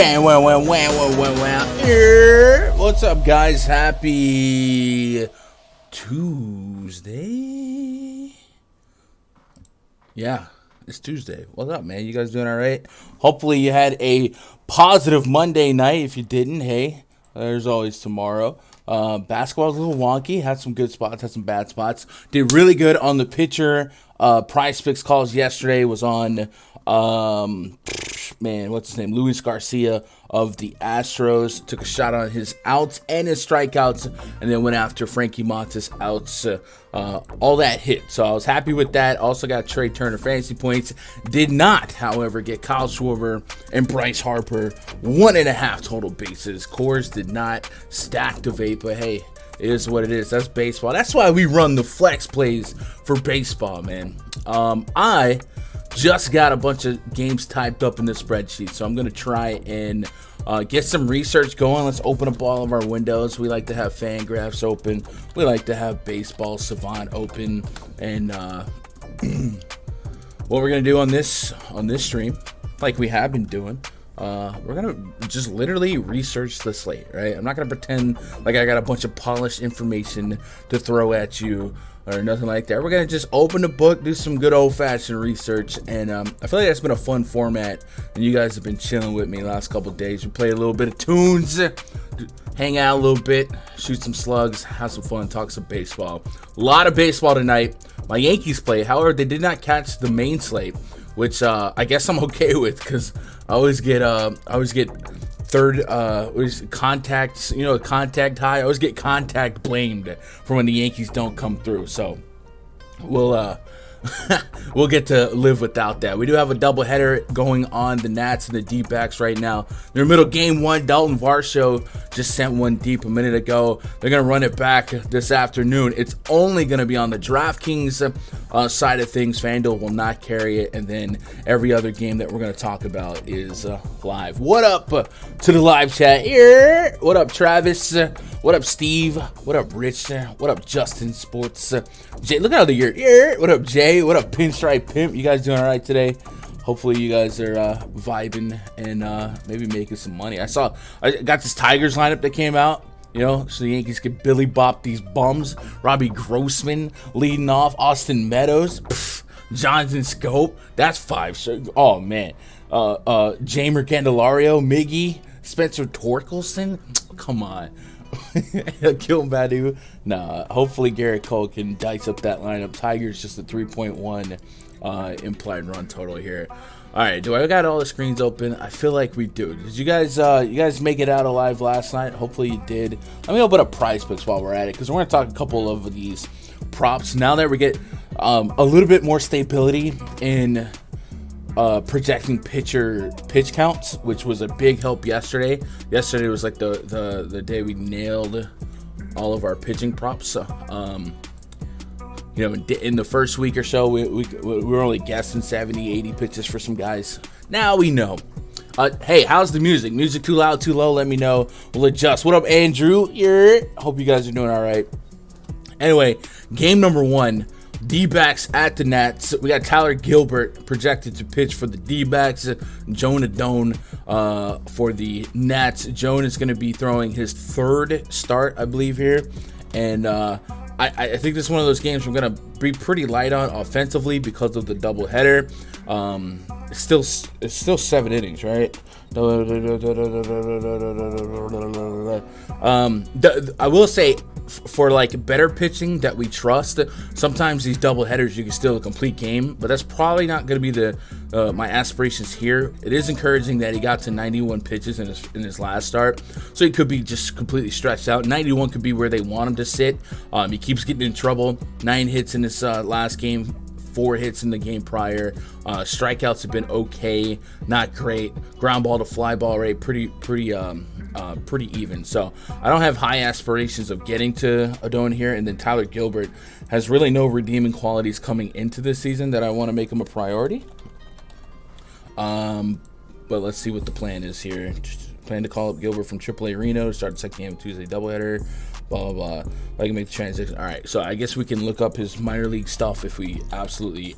What's up, guys? Happy Tuesday. Yeah, it's Tuesday. What's up, man? You guys doing all right? Hopefully you had a positive Monday night. If you didn't, hey, there's always tomorrow. Basketball's a little wonky. Had some good spots, had some bad spots. Did really good on the pitcher. PrizePicks calls yesterday was on, what's his name? Luis Garcia of the Astros. Took a shot on his outs and his strikeouts, and then went after Frankie Montas outs. All that hit. So I was happy with that. Also got Trey Turner fantasy points. Did not, however, get Kyle Schwarber and Bryce Harper 1.5 total bases. Coors did not stacktivate, but hey, it is what it is. That's baseball. That's why we run the flex plays for baseball, man. I just got a bunch of games typed up in the spreadsheet, so I'm going to try and get some research going. Let's open up all of our windows. We like to have Fangraphs open. We like to have Baseball Savant open. And what we're going to do on this stream, like we have been doing, we're going to just literally research the slate, right? I'm not going to pretend like I got a bunch of polished information to throw at you or nothing like that. We're going to just open the book, do some good old-fashioned research, and I feel like that's been a fun format, and you guys have been chilling with me the last couple of days. We played a little bit of tunes, hang out a little bit, shoot some slugs, have some fun, talk some baseball. A lot of baseball tonight. My Yankees play. However, they did not catch the main slate, which I guess I'm okay with, because I always get third contacts, contact high. I always get contact blamed for when the Yankees don't come through. So we'll get to live without that. We do have a doubleheader going on, the Nats and the D-backs right now. They're middle game one. Dalton Varsho just sent one deep a minute ago. They're going to run it back this afternoon. It's only going to be on the DraftKings side of things. Fanduel will not carry it. And then every other game that we're going to talk about is live. What up to the live chat here? What up, Travis? What up, Steve? What up, Rich? What up, Justin Sports? Jay, look out of here. What up, Jay? What up, Pinstripe Pimp? You guys doing all right today? Hopefully you guys are vibing and maybe making some money. I got this Tigers lineup that came out, so the Yankees could Billy Bop these bums. Robbie Grossman leading off. Austin Meadows. Jonathan Scope. That's 5. Oh, man. Jamer Candelario. Miggy. Spencer Torkelson. Come on. Kill Badu. Nah, hopefully Garrett Cole can dice up that lineup. Tigers just a 3.1 implied run total here. All right, do I got all the screens open? I feel like we do. Did you guys make it out alive last night? Hopefully you did. Let me open up PrizePicks while we're at it, because we're going to talk a couple of these props now that we get a little bit more stability in projecting pitch counts, which was a big help yesterday. Yesterday was like the day we nailed all of our pitching props. So, in the first week or so, we were only guessing 70, 80 pitches for some guys. Now we know. Hey, how's the music? Music too loud, too low? Let me know. We'll adjust. What up, Andrew? Hope you guys are doing all right. Anyway, game number 1. D-backs at the Nats. We got Tyler Gilbert projected to pitch for the D-backs. Jonah Doan for the Nats. Joan is going to be throwing his 3rd start, I believe, here. And I think this is one of those games we're going to be pretty light on offensively because of the doubleheader. It's still 7 innings, right? I will say, for like better pitching that we trust, sometimes these double headers you can still a complete game, but that's probably not going to be my aspirations here. It is encouraging that he got to 91 pitches in his last start, so he could be just completely stretched out. 91 could be where they want him to sit. He keeps getting in trouble. 9 hits in this last game, 4 hits in the game prior. Strikeouts have been okay, not great. Ground ball to fly ball rate pretty even. So I don't have high aspirations of getting to Adon here. And then Tyler Gilbert has really no redeeming qualities coming into this season that I want to make him a priority. But let's see what the plan is here. Plan to call up Gilbert from AAA Reno, start the second game of Tuesday doubleheader. Blah, blah, blah. I can make the transition. All right, so I guess we can look up his minor league stuff if we absolutely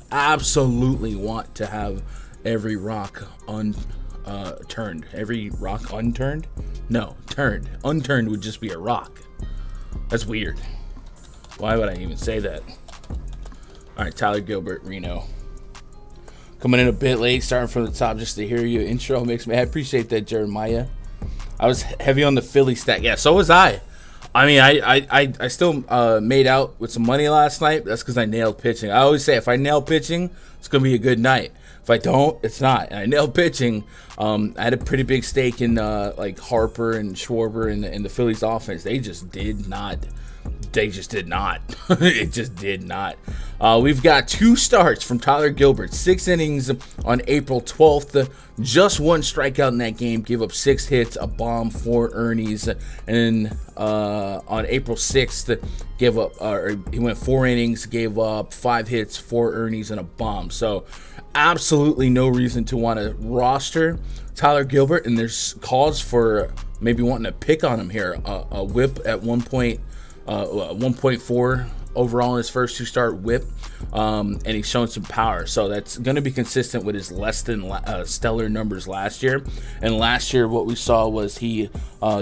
want to have every rock turned. Every rock unturned? No, turned. Unturned would just be a rock. That's weird. Why would I even say that? All right, Tyler Gilbert, Reno. Coming in a bit late, starting from the top just to hear your intro makes me. I appreciate that, Jeremiah. I was heavy on the Philly stack. Yeah, so was I. I mean, I still made out with some money last night. That's because I nailed pitching. I always say if I nail pitching, it's going to be a good night. If I don't, it's not. And I nailed pitching. I had a pretty big stake in like Harper and Schwarber in the Phillies offense. They just did not. It just did not. We've got 2 starts from Tyler Gilbert. 6 innings on April 12th. Just 1 strikeout in that game. Gave up 6 hits, a bomb, 4 earnings. And then on April 6th, he went 4 innings, gave up 5 hits, 4 earnings, and a bomb. So absolutely no reason to want to roster Tyler Gilbert. And there's cause for maybe wanting to pick on him here. A whip at 1.4 overall in his first 2 start whip, and he's shown some power, so that's going to be consistent with his less than stellar numbers last year. And last year what we saw was he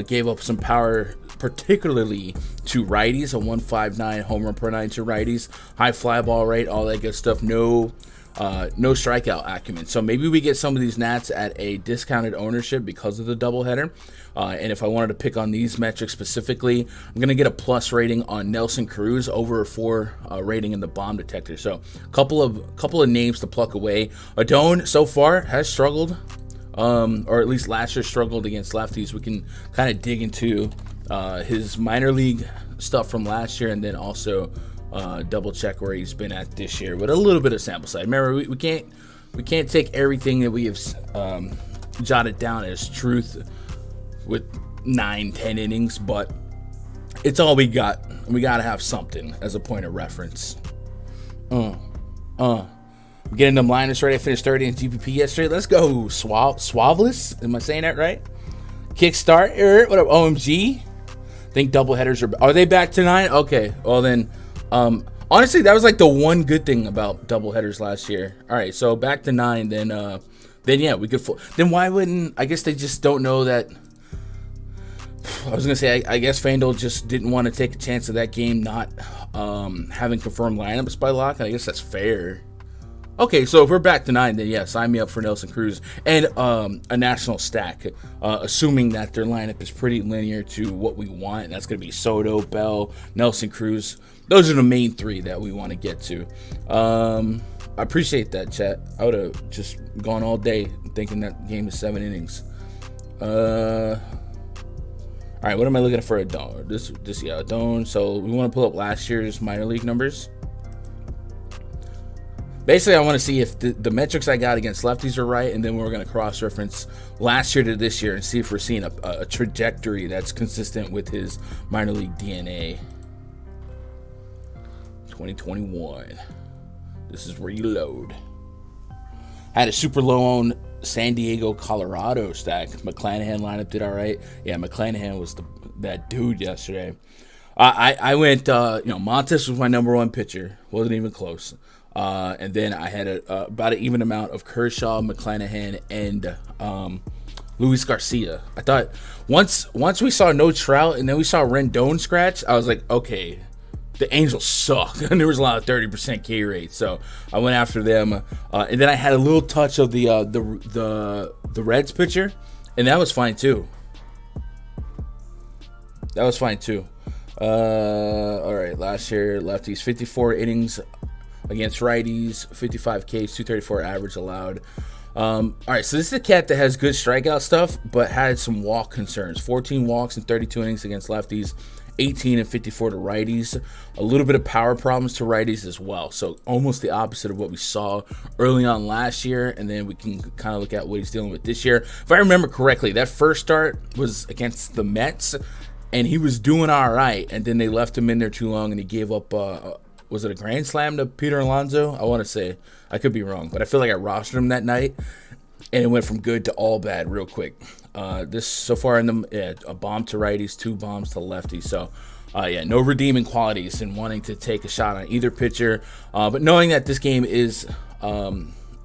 gave up some power, particularly to righties, a 159 home run per 9 to righties, high fly ball rate, all that good stuff. No strikeout acumen. So maybe we get some of these Nats at a discounted ownership because of the doubleheader. And if I wanted to pick on these metrics specifically, I'm going to get a plus rating on Nelson Cruz over a 4 rating in the bomb detector. So a couple of names to pluck away. Adone so far has struggled, or at least last year struggled against lefties. We can kind of dig into his minor league stuff from last year, and then also double check where he's been at this year with a little bit of sample size. Remember, we can't take everything that we have jotted down as truth with 9-10 innings, but it's all we got. We gotta have something as a point of reference. Getting them liners ready. I finished 30 in GPP yesterday. Let's go. Swaveless. Am I saying that right? Kickstart. What up, OMG? Think doubleheaders are they back to 9? Okay. Well then, honestly, that was like the one good thing about doubleheaders last year. All right, so back to 9. Then yeah, we could. Then why wouldn't? I guess they just don't know that. I was gonna say, I guess Fanduel just didn't want to take a chance of that game not having confirmed lineups by lock, and I guess that's fair. Okay, so if we're back to 9, then yeah, sign me up for Nelson Cruz and a national stack, assuming that their lineup is pretty linear to what we want. And that's gonna be Soto, Bell, Nelson Cruz. Those are the main 3 that we want to get to. I appreciate that, chat. I would have just gone all day thinking that game is 7 innings. All right, what am I looking for? Adone. Adone. So we want to pull up last year's minor league numbers. Basically, I want to see if the metrics I got against lefties are right, and then we're going to cross-reference last year to this year and see if we're seeing a trajectory that's consistent with his minor league DNA. 2021. This is where you load. I had a super low on San Diego, Colorado stack. McClanahan lineup did all right. Yeah, McClanahan was that dude yesterday. I went, Montes was my number 1 pitcher. Wasn't even close. And then I had about an even amount of Kershaw, McClanahan, and Luis Garcia. I thought once we saw no Trout and then we saw Rendon scratch, I was like, okay, the Angels suck. And there was a lot of 30% K rate, so I went after them. And then I had a little touch of the Reds pitcher, and that was fine too. All right, last year lefties 54 innings against righties, 55 Ks, 234 average allowed. All right, so this is a cat that has good strikeout stuff, but had some walk concerns. 14 walks in 32 innings against lefties, 18 and 54 to righties. A little bit of power problems to righties as well. So almost the opposite of what we saw early on last year. And then we can kind of look at what he's dealing with this year. If I remember correctly, that first start was against the Mets, and he was doing all right. And then they left him in there too long, and he gave up, was it a grand slam to Peter Alonso? I want to say. I could be wrong, but I feel like I rostered him that night, and it went from good to all bad real quick. This so far in the a bomb to righties, 2 bombs to lefties. So no redeeming qualities in wanting to take a shot on either pitcher. But knowing that this game is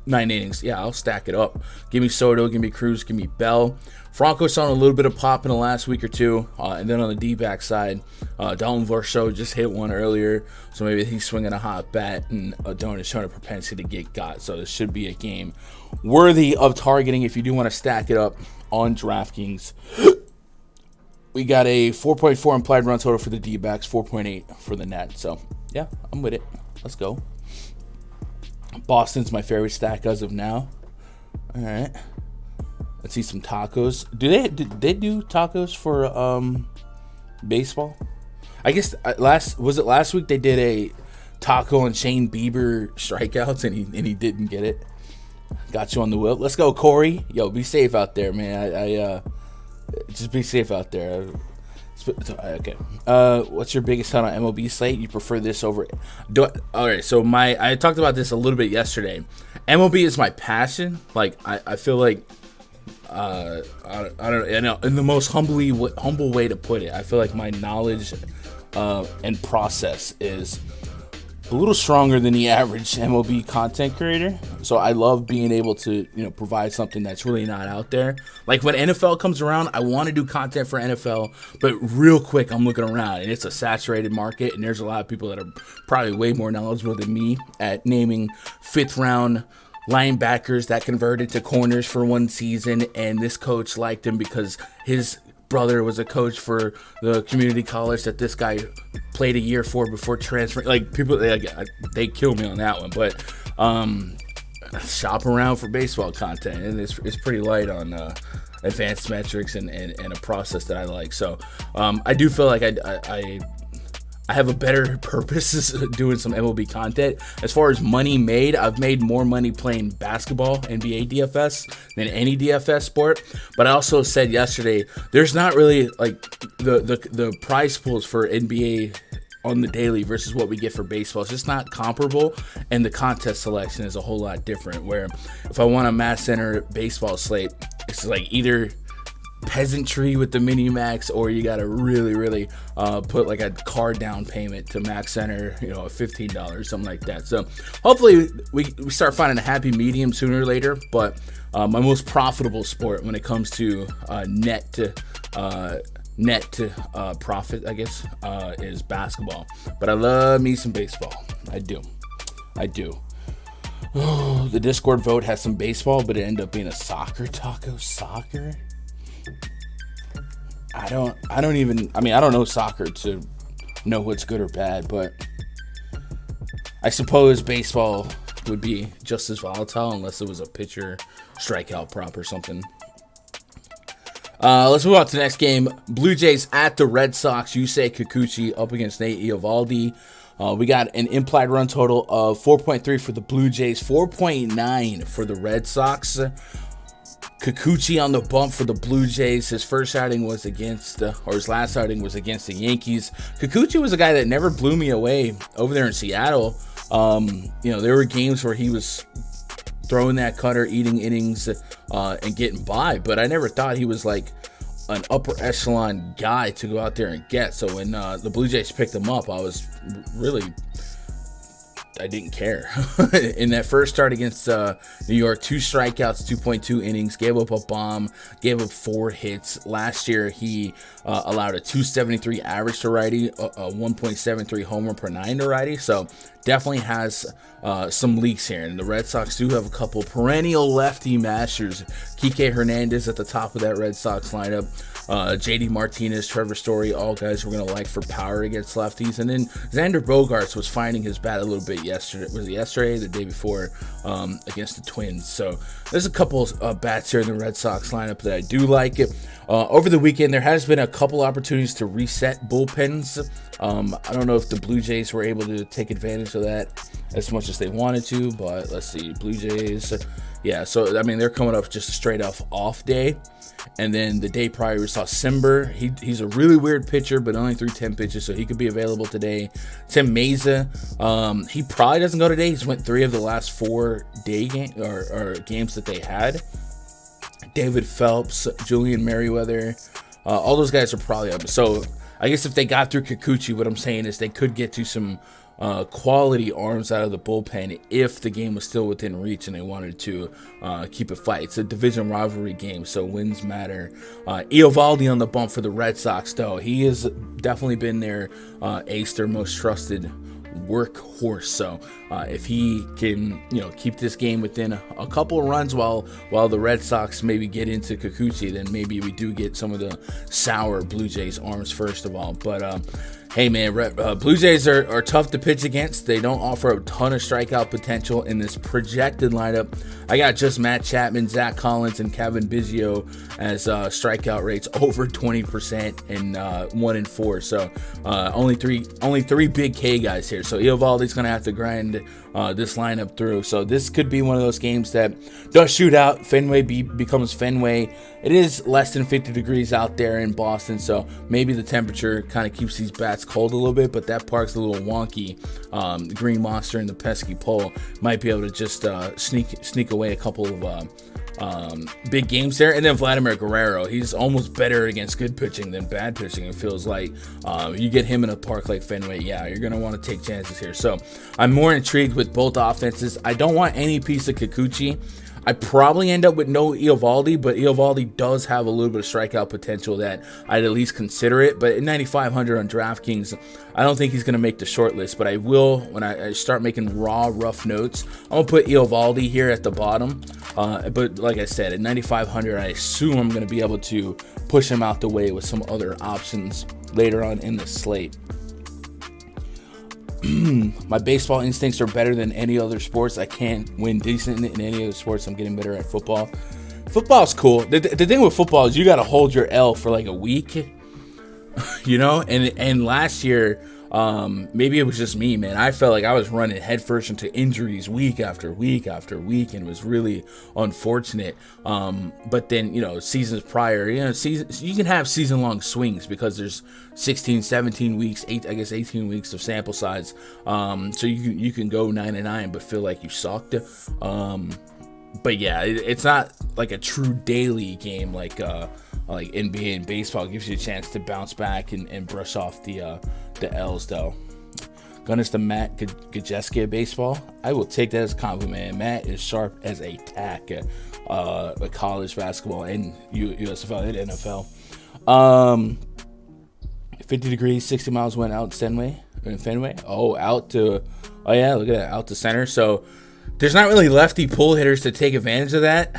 9 innings. Yeah, I'll stack it up. Give me Soto, give me Cruz, give me Bell. Franco's on a little bit of pop in the last week or two. And then on the D-back side, Dalton Varsho just hit one earlier. So maybe he's swinging a hot bat, and Odon is showing a propensity to get got. So this should be a game worthy of targeting if you do want to stack it up on DraftKings. We got a 4.4 implied run total for the D-backs, 4.8 for the net. So, yeah, I'm with it. Let's go. Boston's my favorite stack as of now. All right. Let's see some tacos. Did they do tacos for baseball? I guess last week they did a taco on Shane Bieber strikeouts and he didn't get it. Got you on the wheel. Let's go, Corey. Yo, be safe out there, man. Just be safe out there. Okay. What's your biggest hunt on MLB slate? You prefer this over? All right. So I talked about this a little bit yesterday. MLB is my passion. Like I feel like I don't know, in the most humble way to put it. I feel like my knowledge and process is a little stronger than the average MLB content creator. So I love being able to, provide something that's really not out there. Like when NFL comes around, I want to do content for NFL, but real quick, I'm looking around and it's a saturated market, and there's a lot of people that are probably way more knowledgeable than me at naming 5th round linebackers that converted to corners for one season, and this coach liked him because his brother was a coach for the community college that this guy played a year for before transferring. Like, people, they kill me on that one, but shop around for baseball content, and it's pretty light on advanced metrics and a process that I like. So I do feel like I have a better purpose doing some MLB content. As far as money made, I've made more money playing basketball, NBA DFS, than any DFS sport. But I also said yesterday, there's not really like the prize pools for NBA on the daily versus what we get for baseball. It's just not comparable, and the contest selection is a whole lot different. Where if I want a mass center baseball slate, it's like either peasantry with the mini max, or you gotta really put like a card down payment to max center, $15, something like that. So hopefully we start finding a happy medium sooner or later. But my most profitable sport when it comes to net to profit, I guess, is basketball. But I love me some baseball. I do. Oh, the Discord vote has some baseball, but it ended up being a soccer taco. Soccer? I don't know soccer to know what's good or bad, but I suppose baseball would be just as volatile unless it was a pitcher strikeout prop or something. Let's move on to the next game. Blue Jays at the Red Sox. Yusei Kikuchi up against Nate Eovaldi. We got an implied run total of 4.3 for the Blue Jays, 4.9 for the Red Sox. Kikuchi on the bump for the Blue Jays. His first outing was against, his last outing was against the Yankees. Kikuchi was a guy that never blew me away over there in Seattle. There were games where he was throwing that cutter, eating innings, and getting by, but I never thought he was like an upper echelon guy to go out there and get. So when the Blue Jays picked him up, I didn't care. In that first start against New York, 2 strikeouts, 2.2 innings, gave up a bomb, gave up 4 hits. Last year, he allowed a 273 average to righty, a 1.73 homer per 9 to righty. So definitely has some leaks here. And the Red Sox do have a couple perennial lefty mashers. Kike Hernandez at the top of that Red Sox lineup. JD Martinez, Trevor Story, all guys we're going to like for power against lefties. And then Xander Bogaerts was finding his bat a little bit yesterday. Was it yesterday? The day before against the Twins. So there's a couple bats here in the Red Sox lineup that I do like. Over the weekend, there has been a couple opportunities to reset bullpens. I don't know if the Blue Jays were able to take advantage of that as much as they wanted to, but let's see. Blue Jays, yeah, so they're coming up just a straight off day. And then the day prior, we saw Simber. He's a really weird pitcher, but only threw 10 pitches, so he could be available today. Tim Meza, he probably doesn't go today. He's went 3 of the last 4 day games that they had. David Phelps, Julian Merriweather, all those guys are probably up. So I guess if they got through Kikuchi, what I'm saying is they could get to some quality arms out of the bullpen if the game was still within reach and they wanted to keep it fight. It's a division rivalry game, so wins matter. Eovaldi on the bump for the Red Sox, though. He has definitely been their ace, their most trusted workhorse. So if he can, keep this game within a couple of runs while the Red Sox maybe get into Kikuchi, then maybe we do get some of the sour Blue Jays arms first of all. But hey man, Blue Jays are tough to pitch against. They don't offer a ton of strikeout potential in this projected lineup. I got just Matt Chapman, Zach Collins, and Kevin Biggio as strikeout rates over 20% and 1 and 4. So only three big K guys here. So Eovaldi's gonna have to grind this lineup through. So this could be one of those games that does shoot out. Fenway becomes Fenway. It is less than 50 degrees out there in Boston, so maybe the temperature kind of keeps these bats cold a little bit, but that park's a little wonky. The Green Monster and the pesky pole might be able to just sneak away a couple of big games there. And then Vladimir Guerrero, he's almost better against good pitching than bad pitching. It feels like you get him in a park like Fenway, you're going to want to take chances here. So I'm more intrigued with both offenses. I don't want any piece of Kikuchi. I probably end up with no Eovaldi, but Eovaldi does have a little bit of strikeout potential that I'd at least consider it. But at 9,500 on DraftKings, I don't think he's going to make the short list. But I will, when I start making rough notes, I'm going to put Eovaldi here at the bottom. But like I said, at 9,500, I assume I'm going to be able to push him out the way with some other options later on in the slate. My baseball instincts are better than any other sports. I can't win decent in any other sports. I'm getting better at football. Football's cool. The thing with football is you got to hold your L for like a week, and last year, maybe it was just me, man. I felt like I was running headfirst into injuries week after week after week, and it was really unfortunate. But then, seasons prior, you can have season-long swings because there's 16, 17 weeks, 18 weeks of sample size. So you can go 9-9, but feel like you sucked. But yeah, it's not like a true daily game like NBA and baseball. It gives you a chance to bounce back and brush off the L's, though. Gunnis to Matt Gajeski of baseball. I will take that as a compliment. Matt is sharp as a tack at college basketball and USFL and NFL. 50 degrees, 60 miles went out Fenway. Out to center. So there's not really lefty pull hitters to take advantage of that.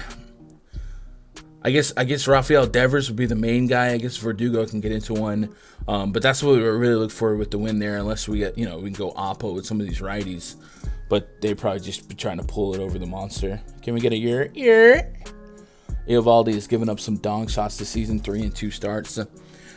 I guess Rafael Devers would be the main guy. I guess Verdugo can get into one. But that's what we really look for with the win there, unless we get, we can go oppo with some of these righties. But they probably just be trying to pull it over the monster. Can we get a year? Eovaldi has given up some dong shots this season, 3 and 2 starts.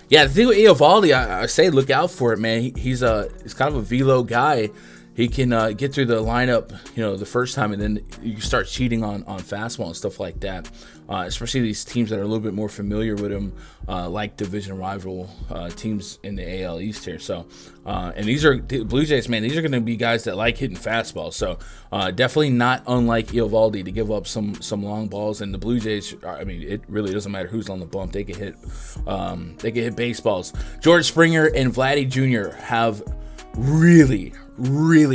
Yeah, the thing with Eovaldi, I say look out for it, man. He's kind of a velo guy. He can get through the lineup, the first time, and then you start cheating on fastball and stuff like that. Especially these teams that are a little bit more familiar with him, like division rival teams in the AL East here. So, and these are the Blue Jays, man. These are going to be guys that like hitting fastballs. So, definitely not unlike Eovaldi to give up some long balls. And the Blue Jays, it really doesn't matter who's on the bump. They can hit baseballs. George Springer and Vladdy Jr. have really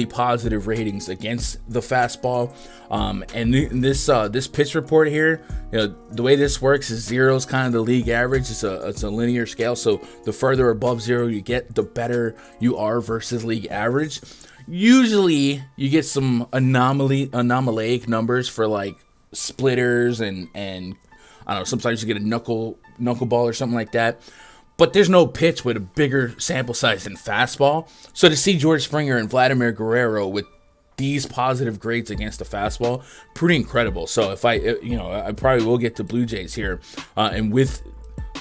positive ratings against the fastball, and this pitch report here, the way this works is 0 is kind of the league average. It's a linear scale, so the further above 0 you get, the better you are versus league average. Usually you get some anomalaic numbers for like splitters and I don't know, sometimes you get a knuckleball or something like that. But there's no pitch with a bigger sample size than fastball. So to see George Springer and Vladimir Guerrero with these positive grades against the fastball, pretty incredible. So I probably will get to Blue Jays here, and with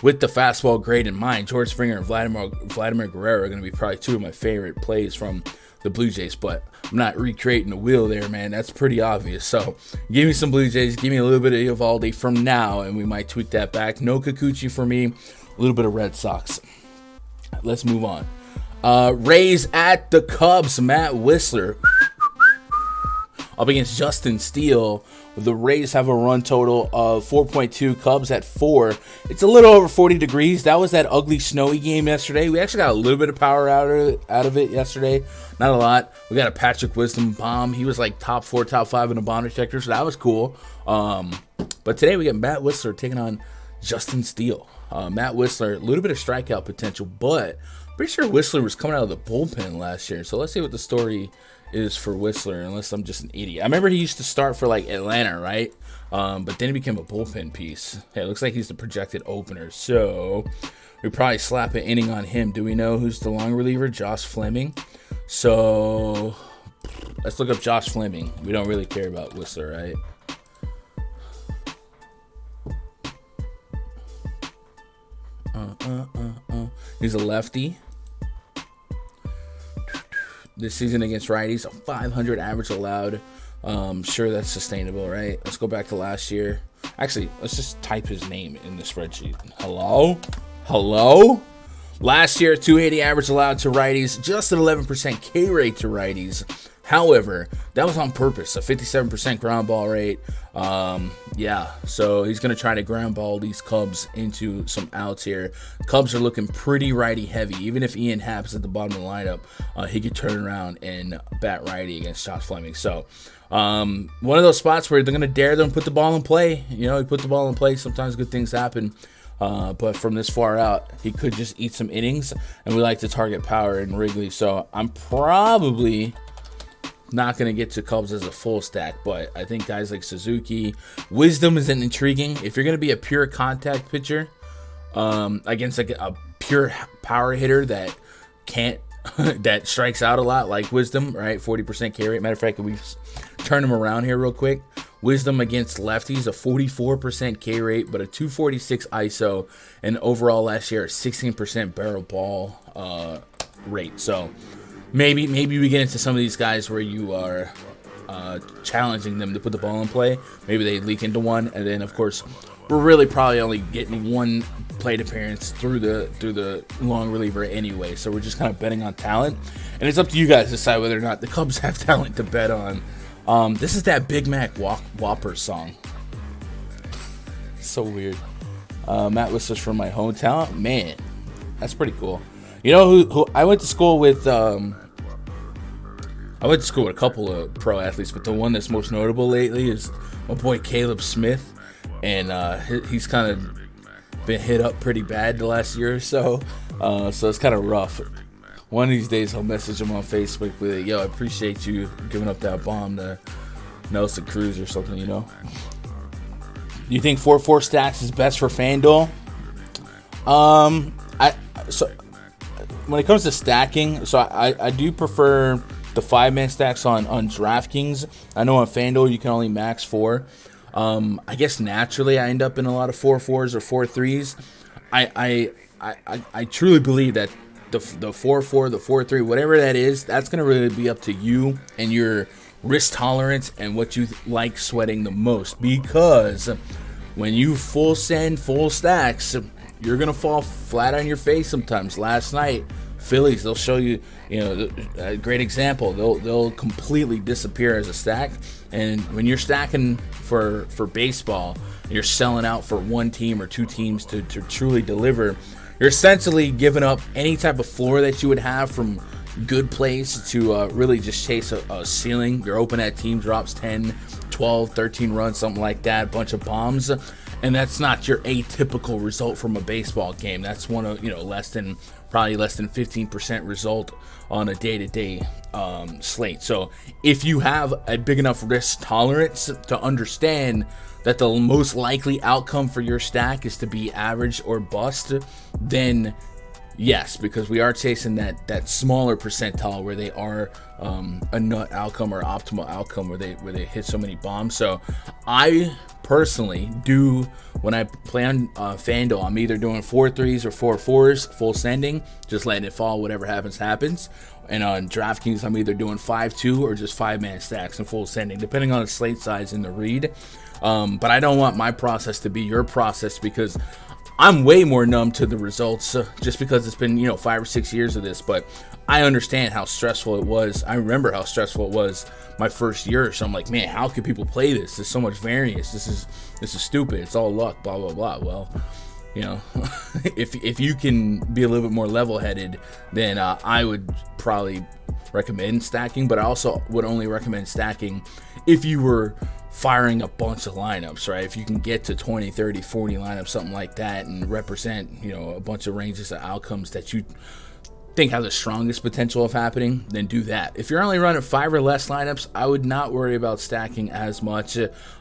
the fastball grade in mind, George Springer and Vladimir Guerrero are going to be probably two of my favorite plays from the Blue Jays. But I'm not recreating the wheel there, man. That's pretty obvious. So give me some Blue Jays. Give me a little bit of Eovaldi from now, and we might tweak that back. No Kikuchi for me. A little bit of Red Sox. Let's move on. Rays at the Cubs. Matt Whistler up against Justin Steele. The Rays have a run total of 4.2, Cubs at 4. It's a little over 40 degrees. That was that ugly snowy game yesterday. We actually got a little bit of power out of it yesterday. Not a lot. We got a Patrick Wisdom bomb. He was like top 4, top 5 in the bomb detector, so that was cool. But today we got Matt Whistler taking on Justin Steele. Matt Whistler, a little bit of strikeout potential, but pretty sure Whistler was coming out of the bullpen last year. So let's see what the story is for Whistler, unless I'm just an idiot. I remember he used to start for like Atlanta, right? But then he became a bullpen piece. Hey, it looks like he's the projected opener. So we probably slap an inning on him. Do we know who's the long reliever? Josh Fleming. So let's look up Josh Fleming. We don't really care about Whistler, right? He's a lefty. This season against righties, a 500 average allowed. Sure, that's sustainable, right? Let's go back to last year. Actually, let's just type his name in the spreadsheet. Hello? Last year, 280 average allowed to righties, just an 11% K rate to righties. However, that was on purpose, a 57% ground ball rate. So he's going to try to ground ball these Cubs into some outs here. Cubs are looking pretty righty heavy. Even if Ian Happ's at the bottom of the lineup, he could turn around and bat righty against Josh Fleming. So one of those spots where they're going to dare them put the ball in play. You know, he put the ball in play. Sometimes good things happen. But from this far out, he could just eat some innings. And we like to target power in Wrigley. So I'm probably not going to get to Cubs as a full stack, but I think guys like Suzuki, Wisdom is intriguing. If you're going to be a pure contact pitcher against like a pure power hitter that can't that strikes out a lot like Wisdom, right? 40% K rate. Matter of fact, we turn him around here real quick. Wisdom against lefties, a 44% K rate, but a 246 ISO, and overall last year a 16% barrel ball rate. So Maybe we get into some of these guys where you are challenging them to put the ball in play. Maybe they leak into one, and then of course we're really probably only getting one plate appearance through the long reliever anyway. So we're just kind of betting on talent, and it's up to you guys to decide whether or not the Cubs have talent to bet on. This is that Big Mac Whopper song. So weird. Matt Whistler's from my hometown. Man, that's pretty cool. You know who I went to school with? I went to school with a couple of pro athletes, but the one that's most notable lately is my boy Caleb Smith, and he's kind of been hit up pretty bad the last year or so. So it's kind of rough. One of these days I'll message him on Facebook with, "Yo, I appreciate you giving up that bomb to Nelson Cruz or something," you know. You think 4-4 stacks is best for Fanduel? So when it comes to stacking, so I do prefer the 5-man stacks on DraftKings. I know on FanDuel you can only max 4. I guess naturally I end up in a lot of 4-4s or 4-3s. I truly believe that the 4-4, the 4-3, whatever that is, that's going to really be up to you and your risk tolerance and what you like sweating the most. Because when you full send, full stacks, you're going to fall flat on your face sometimes. Last night, Phillies, they'll show you, a great example. They'll completely disappear as a stack. And when you're stacking for baseball, you're selling out for one team or two teams to truly deliver, you're essentially giving up any type of floor that you would have from good plays to really just chase a ceiling. You're open at team drops 10, 12, 13 runs, something like that, bunch of bombs. And that's not your atypical result from a baseball game. That's one of, probably less than 15% result on a day-to-day slate. So if you have a big enough risk tolerance to understand that the most likely outcome for your stack is to be average or bust, then yes, because we are chasing that smaller percentile where they are a nut outcome or optimal outcome where they hit so many bombs. So I personally do, when I play on FanDuel, I'm either doing 4-3s or 4-4s, full sending, just letting it fall, whatever happens. And on DraftKings, I'm either doing 5-2 or just 5-man stacks and full sending, depending on the slate size and the read. But I don't want my process to be your process, because I'm way more numb to the results just because it's been 5 or 6 years of this. But I understand how stressful it was. I remember how stressful it was my first year or so. I'm like, man, how can people play this? There's so much variance. This is stupid. It's all luck, blah, blah, blah. Well, you know, if you can be a little bit more level-headed, then I would probably recommend stacking, but I also would only recommend stacking if you were firing a bunch of lineups, right? If you can get to 20, 30, 40 lineups, something like that, and represent, you know, a bunch of ranges of outcomes that you think have the strongest potential of happening, then do that. If you're only running 5 or less lineups, I would not worry about stacking as much.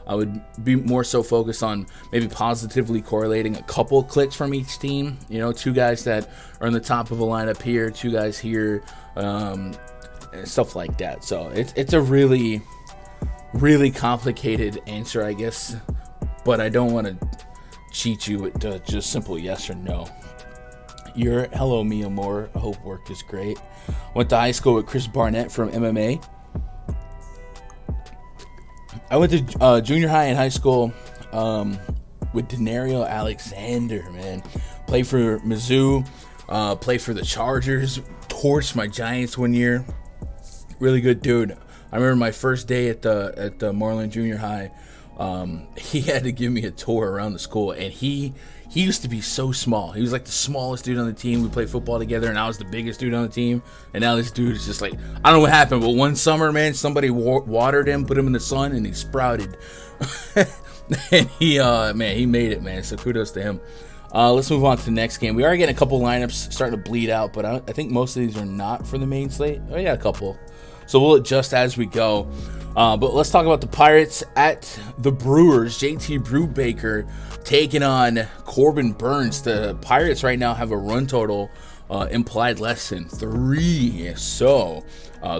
I would be more so focused on maybe positively correlating a couple clicks from each team. You know, 2 guys that are in the top of a lineup here, 2 guys here, and stuff like that. So it's a really, really complicated answer, I guess, but I don't want to cheat you with just simple yes or no. Hello, Mia Moore. I hope work is great. Went to high school with Chris Barnett from MMA. I went to junior high and high school with Denario Alexander, man. Played for Mizzou. Played for the Chargers. Torched my Giants one year. Really good dude. I remember my first day at the Marlin Junior High. He had to give me a tour around the school, and he used to be so small. He was like the smallest dude on the team. We played football together, and I was the biggest dude on the team. And now this dude is just like, I don't know what happened, but one summer, man, somebody watered him, put him in the sun, and he sprouted. And he made it, man. So kudos to him. Let's move on to the next game. We are getting a couple lineups starting to bleed out, but I think most of these are not for the main slate. Oh, yeah, a couple. So we'll adjust as we go. But let's talk about the Pirates at the Brewers. JT Brubaker taking on Corbin Burnes. The Pirates right now have a run total implied less than 3. So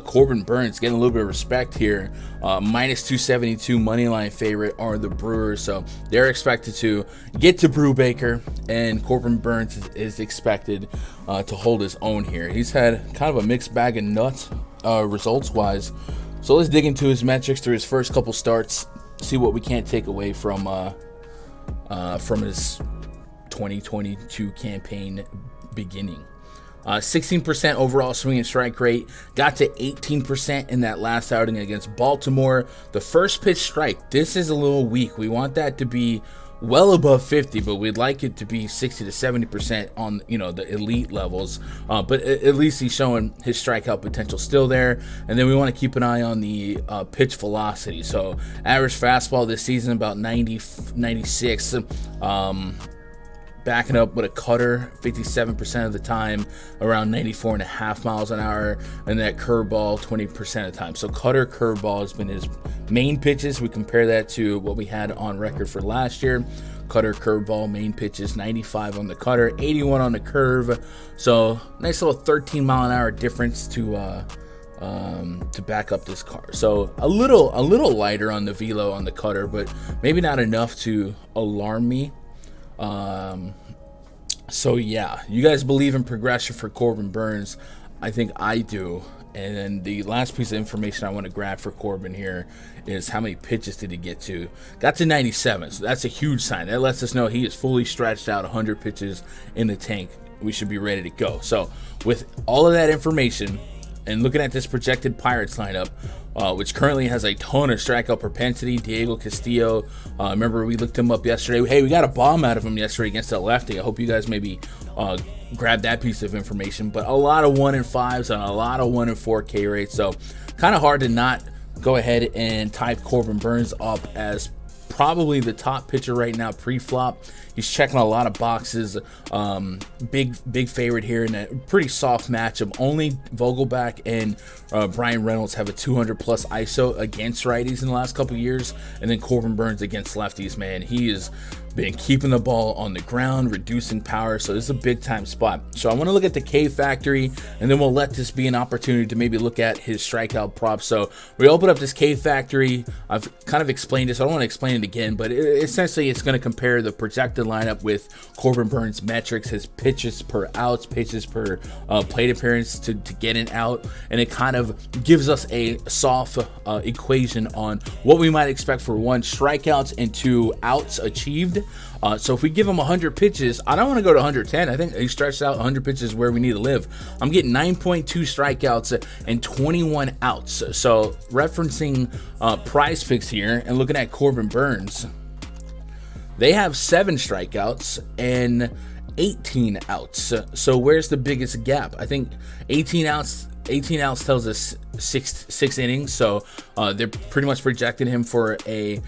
Corbin Burnes getting a little bit of respect here. Minus 272 money line favorite are the Brewers. So they're expected to get to Brubaker, and Corbin Burnes is expected to hold his own here. He's had kind of a mixed bag of nuts results-wise. So let's dig into his metrics through his first couple starts, see what we can't take away from his 2022 campaign beginning. 16% overall swing and strike rate, got to 18% in that last outing against Baltimore. The first pitch strike, this is a little weak. We want that to be well above 50, but we'd like it to be 60 to 70% on, you know, the elite levels. But at least he's showing his strikeout potential still there. And then we want to keep an eye on the pitch velocity. So average fastball this season about 90, 96. Backing up with a cutter 57% of the time, around 94.5 miles an hour, and that curveball 20% of the time. So cutter, curveball has been his main pitches. We compare that to what we had on record for last year. Cutter, curveball, main pitches, 95 on the cutter, 81 on the curve. So nice little 13 mile an hour difference to back up this car. So a little lighter on the velo on the cutter, but maybe not enough to alarm me. So yeah, you guys believe in progression for Corbin Burnes. I think I do. And then the last piece of information I want to grab for Corbin here is how many pitches did he get to? Got to 97. So that's a huge sign. That lets us know he is fully stretched out, 100 pitches in the tank. We should be ready to go. So with all of that information and looking at this projected Pirates lineup, which currently has a ton of strikeout propensity. Diego Castillo, remember we looked him up yesterday. Hey, we got a bomb out of him yesterday against that lefty. I hope you guys maybe grab that piece of information. But a lot of 1-5s and a lot of 1-4 K rates. So kind of hard to not go ahead and type Corbin Burnes up as probably the top pitcher right now pre-flop. He's checking a lot of boxes. Big favorite here in a pretty soft matchup. Only Vogelback and Brian Reynolds have a 200 plus ISO against righties in the last couple years, and then Corbin Burnes against lefties. Man, he has been keeping the ball on the ground, reducing power, so this is a big time spot. So I want to look at the K factory, and then we'll let this be an opportunity to maybe look at his strikeout props. So we open up this K factory. I've kind of explained this. I don't want to explain explain it again, but essentially it's going to compare the projected lineup with Corbin Burns' metrics, his pitches per outs, pitches per plate appearance to get an out, and it kind of gives us a soft equation on what we might expect for 1, strikeouts, and 2, outs achieved. So if we give him 100 pitches, I don't want to go to 110. I think he stretched out 100 pitches where we need to live. I'm getting 9.2 strikeouts and 21 outs. So referencing PrizePicks here and looking at Corbin Burns, they have 7 strikeouts and 18 outs. So where's the biggest gap? I think 18 outs tells us six innings. So they're pretty much projecting him for a,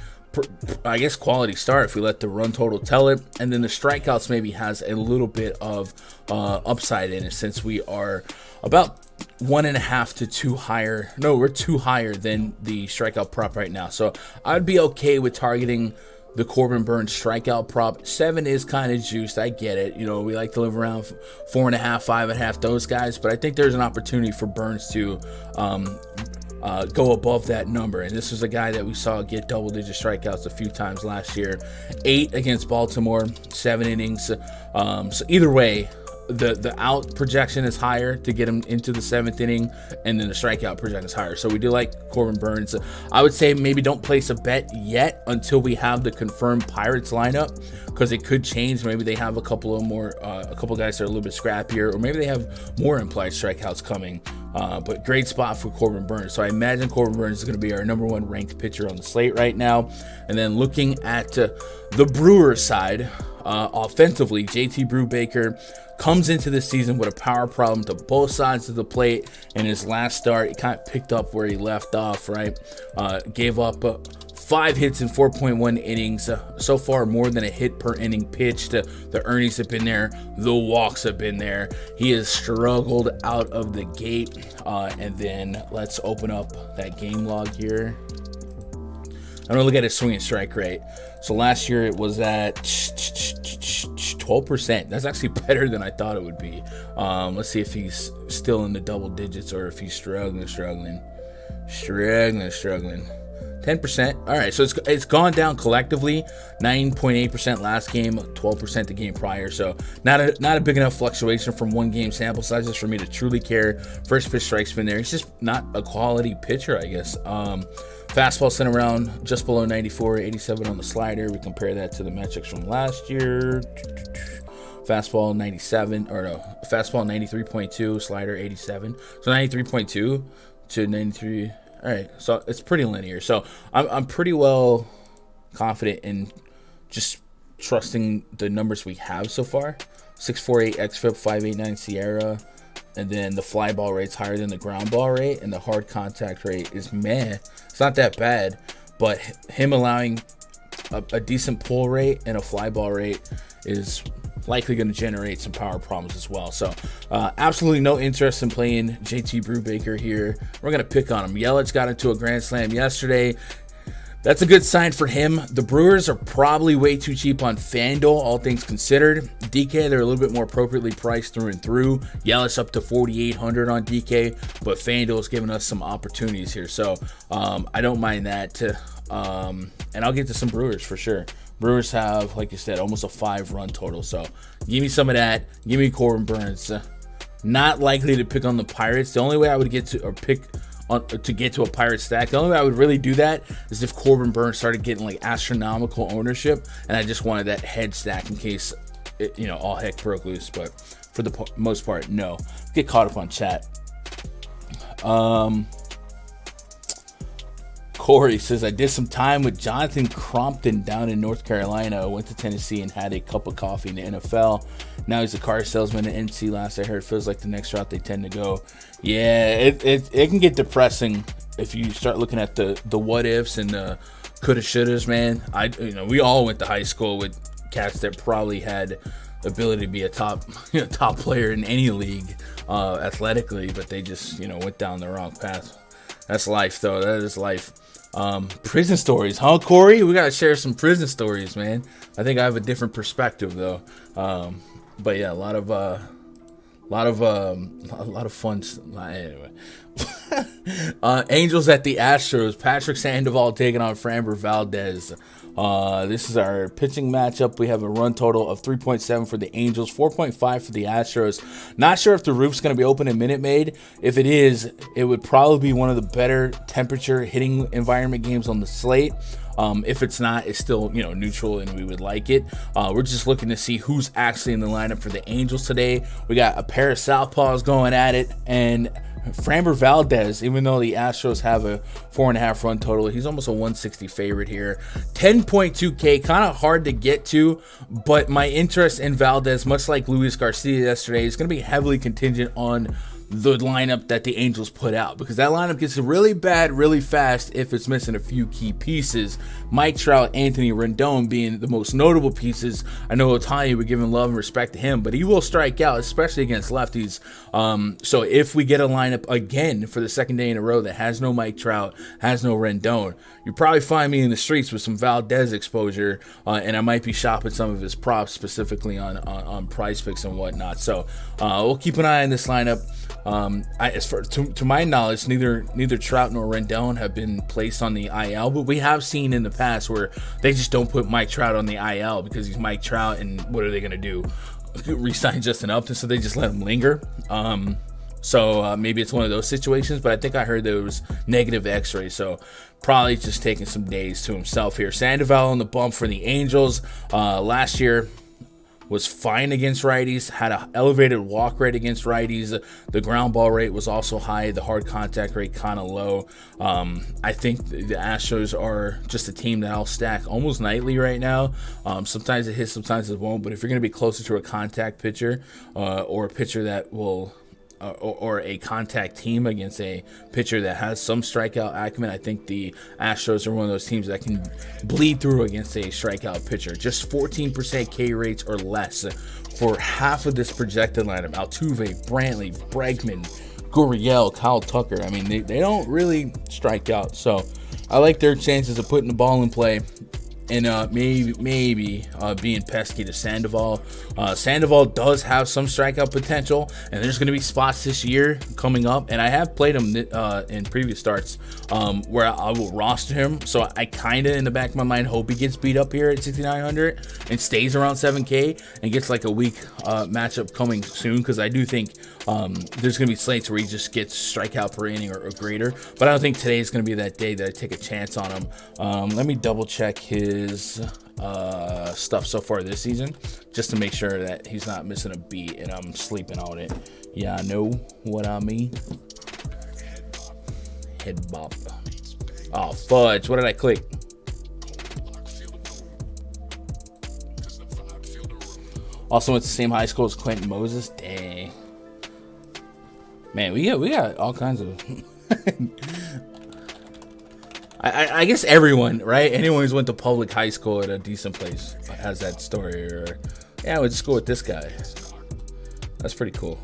I guess, quality start if we let the run total tell it. And then the strikeouts maybe has a little bit of upside in it, since we are about 1.5 to 2 higher. No, we're 2 higher than the strikeout prop right now. So I'd be okay with targeting the Corbin Burns strikeout prop. 7 is kind of juiced. I get it. We like to live around 4.5, 5.5, those guys. But I think there's an opportunity for Burns to go above that number. And this was a guy that we saw get double-digit strikeouts a few times last year. 8 against Baltimore, 7 innings. So either way, the out projection is higher to get him into the 7th inning, and then the strikeout projection is higher. So we do like Corbin Burns. I would say maybe don't place a bet yet until we have the confirmed Pirates lineup, because it could change. Maybe they have a couple guys that are a little bit scrappier, or maybe they have more implied strikeouts coming. But great spot for Corbin Burns. So I imagine Corbin Burns is going to be our number 1 ranked pitcher on the slate right now. And then looking at the Brewers side, offensively, JT Brubaker comes into this season with a power problem to both sides of the plate. In his last start, he kind of picked up where he left off, right? Gave up 5 hits in 4.1 innings. So far, more than a hit per inning pitched. The earnings have been there. The walks have been there. He has struggled out of the gate. And then let's open up that game log here. I'm going to look at his swing and strike rate. So last year it was at 12%. That's actually better than I thought it would be. Let's see if he's still in the double digits or if he's struggling. 10%. All right, so it's gone down collectively. 9.8% last game, 12% the game prior. So not a big enough fluctuation from one game sample size just for me to truly care. First pitch strike's been there. He's just not a quality pitcher, I guess. Fastball sent around just below 94, 87 on the slider. We compare that to the metrics from last year. Fastball 97, or no, fastball 93.2, slider 87. So 93.2 to 93. All right, so it's pretty linear. So I'm pretty well confident in just trusting the numbers we have so far. 648 xFIP, 589 Sierra, and then the fly ball rate's higher than the ground ball rate, and the hard contact rate is meh. It's not that bad, but him allowing a decent pull rate and a fly ball rate is likely going to generate some power problems as well. So absolutely no interest in playing JT Brubaker here. We're going to pick on him. Yelich got into a grand slam yesterday. That's a good sign for him. The Brewers are probably way too cheap on Fanduel, all things considered. DK, they're a little bit more appropriately priced through and through. Yelich up to 4,800 on DK, but Fanduel is giving us some opportunities here. So I don't mind that. And I'll get to some Brewers for sure. Brewers have, like you said, almost a 5-run total. So give me some of that. Give me Corbin Burns. Not likely to pick on the Pirates. The only way I would get to, or pick on, to get to a Pirate stack, the only way I would really do that is if Corbin Burns started getting like astronomical ownership, and I just wanted that head stack in case all heck broke loose. But for the most part, no. Get caught up on chat. Corey says, I did some time with Jonathan Crompton down in North Carolina. Went to Tennessee and had a cup of coffee in the NFL. Now he's a car salesman at NC. Last I heard, feels like the next route they tend to go. Yeah, it can get depressing if you start looking at the what ifs and the coulda shouldas, man. We all went to high school with cats that probably had the ability to be a top player in any league athletically, but they just went down the wrong path. That's life, though. That is life. Prison stories, huh, Corey? We gotta share some prison stories, man. I think I have a different perspective, though. But yeah, a lot of A lot of fun. Anyway, Angels at the Astros. Patrick Sandoval taking on Framber Valdez. This is our pitching matchup. We have a run total of 3.7 for the Angels, 4.5 for the Astros. Not sure if the roof's going to be open in Minute Maid. If it is, it would probably be one of the better temperature hitting environment games on the slate. If it's not, it's still, neutral, and we would like it. We're just looking to see who's actually in the lineup for the Angels today. We got a pair of southpaws going at it, and Framber Valdez, even though the Astros have a 4.5 run total, he's almost a 160 favorite here. 10.2K, kind of hard to get to, but my interest in Valdez, much like Luis Garcia yesterday, is going to be heavily contingent on the lineup that the Angels put out, because that lineup gets really bad really fast if it's missing a few key pieces. Mike Trout, Anthony Rendon being the most notable pieces. I know Ohtani would give love and respect to him, but he will strike out, especially against lefties. So if we get a lineup again for the second day in a row that has no Mike Trout, has no Rendon, you probably find me in the streets with some Valdez exposure, and I might be shopping some of his props, specifically on PrizePicks and whatnot. So we'll keep an eye on this lineup. To my knowledge, neither Trout nor Rendon have been placed on the IL, but we have seen in the past where they just don't put Mike Trout on the IL because he's Mike Trout, and what are they going to do? Resign Justin Upton, so they just let him linger. So maybe it's one of those situations, but I think I heard there was negative x-ray, so probably just taking some days to himself here. Sandoval on the bump for the Angels. Last year was fine against righties, had an elevated walk rate against righties. The ground ball rate was also high, the hard contact rate kind of low. I think the Astros are just a team that I'll stack almost nightly right now. Sometimes it hits, sometimes it won't, but if you're going to be closer to a contact pitcher or a pitcher that will or a contact team against a pitcher that has some strikeout acumen, I think the Astros are one of those teams that can bleed through against a strikeout pitcher. Just 14% K rates or less for half of this projected lineup. Altuve, Brantley, Bregman, Gurriel, Kyle Tucker. I mean, they don't really strike out, so I like their chances of putting the ball in play and maybe being pesky to Sandoval. Sandoval does have some strikeout potential, and there's going to be spots this year coming up, and I have played him in previous starts where I will roster him, so I kind of in the back of my mind hope he gets beat up here at 6,900 and stays around 7K and gets like a weak matchup coming soon, because I do think there's going to be slates where he just gets strikeout per inning or greater, but I don't think today is going to be that day that I take a chance on him. Let me double check his stuff so far this season just to make sure that he's not missing a beat and I'm sleeping on it. Yeah, I know what I mean. Head bop. Oh, fudge. What did I click? Also went to the same high school as Quentin Moses. Dang. Man, we got all kinds of I guess everyone, right? Anyone who's went to public high school at a decent place has that story. Or, yeah, I went to school with this guy. That's pretty cool.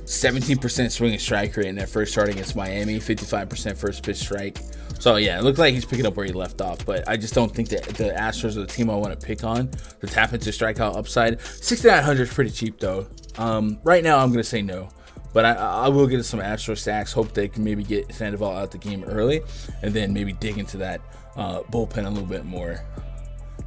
17% swing and strike rate in that first start against Miami, 55% first pitch strike. So, yeah, it looked like he's picking up where he left off, but I just don't think that the Astros are the team I want to pick on to tap into strikeout upside. 6,900 is pretty cheap, though. Right now, I'm going to say no, but I will get some Astro stacks. Hope they can maybe get Sandoval out the game early and then maybe dig into that bullpen a little bit more.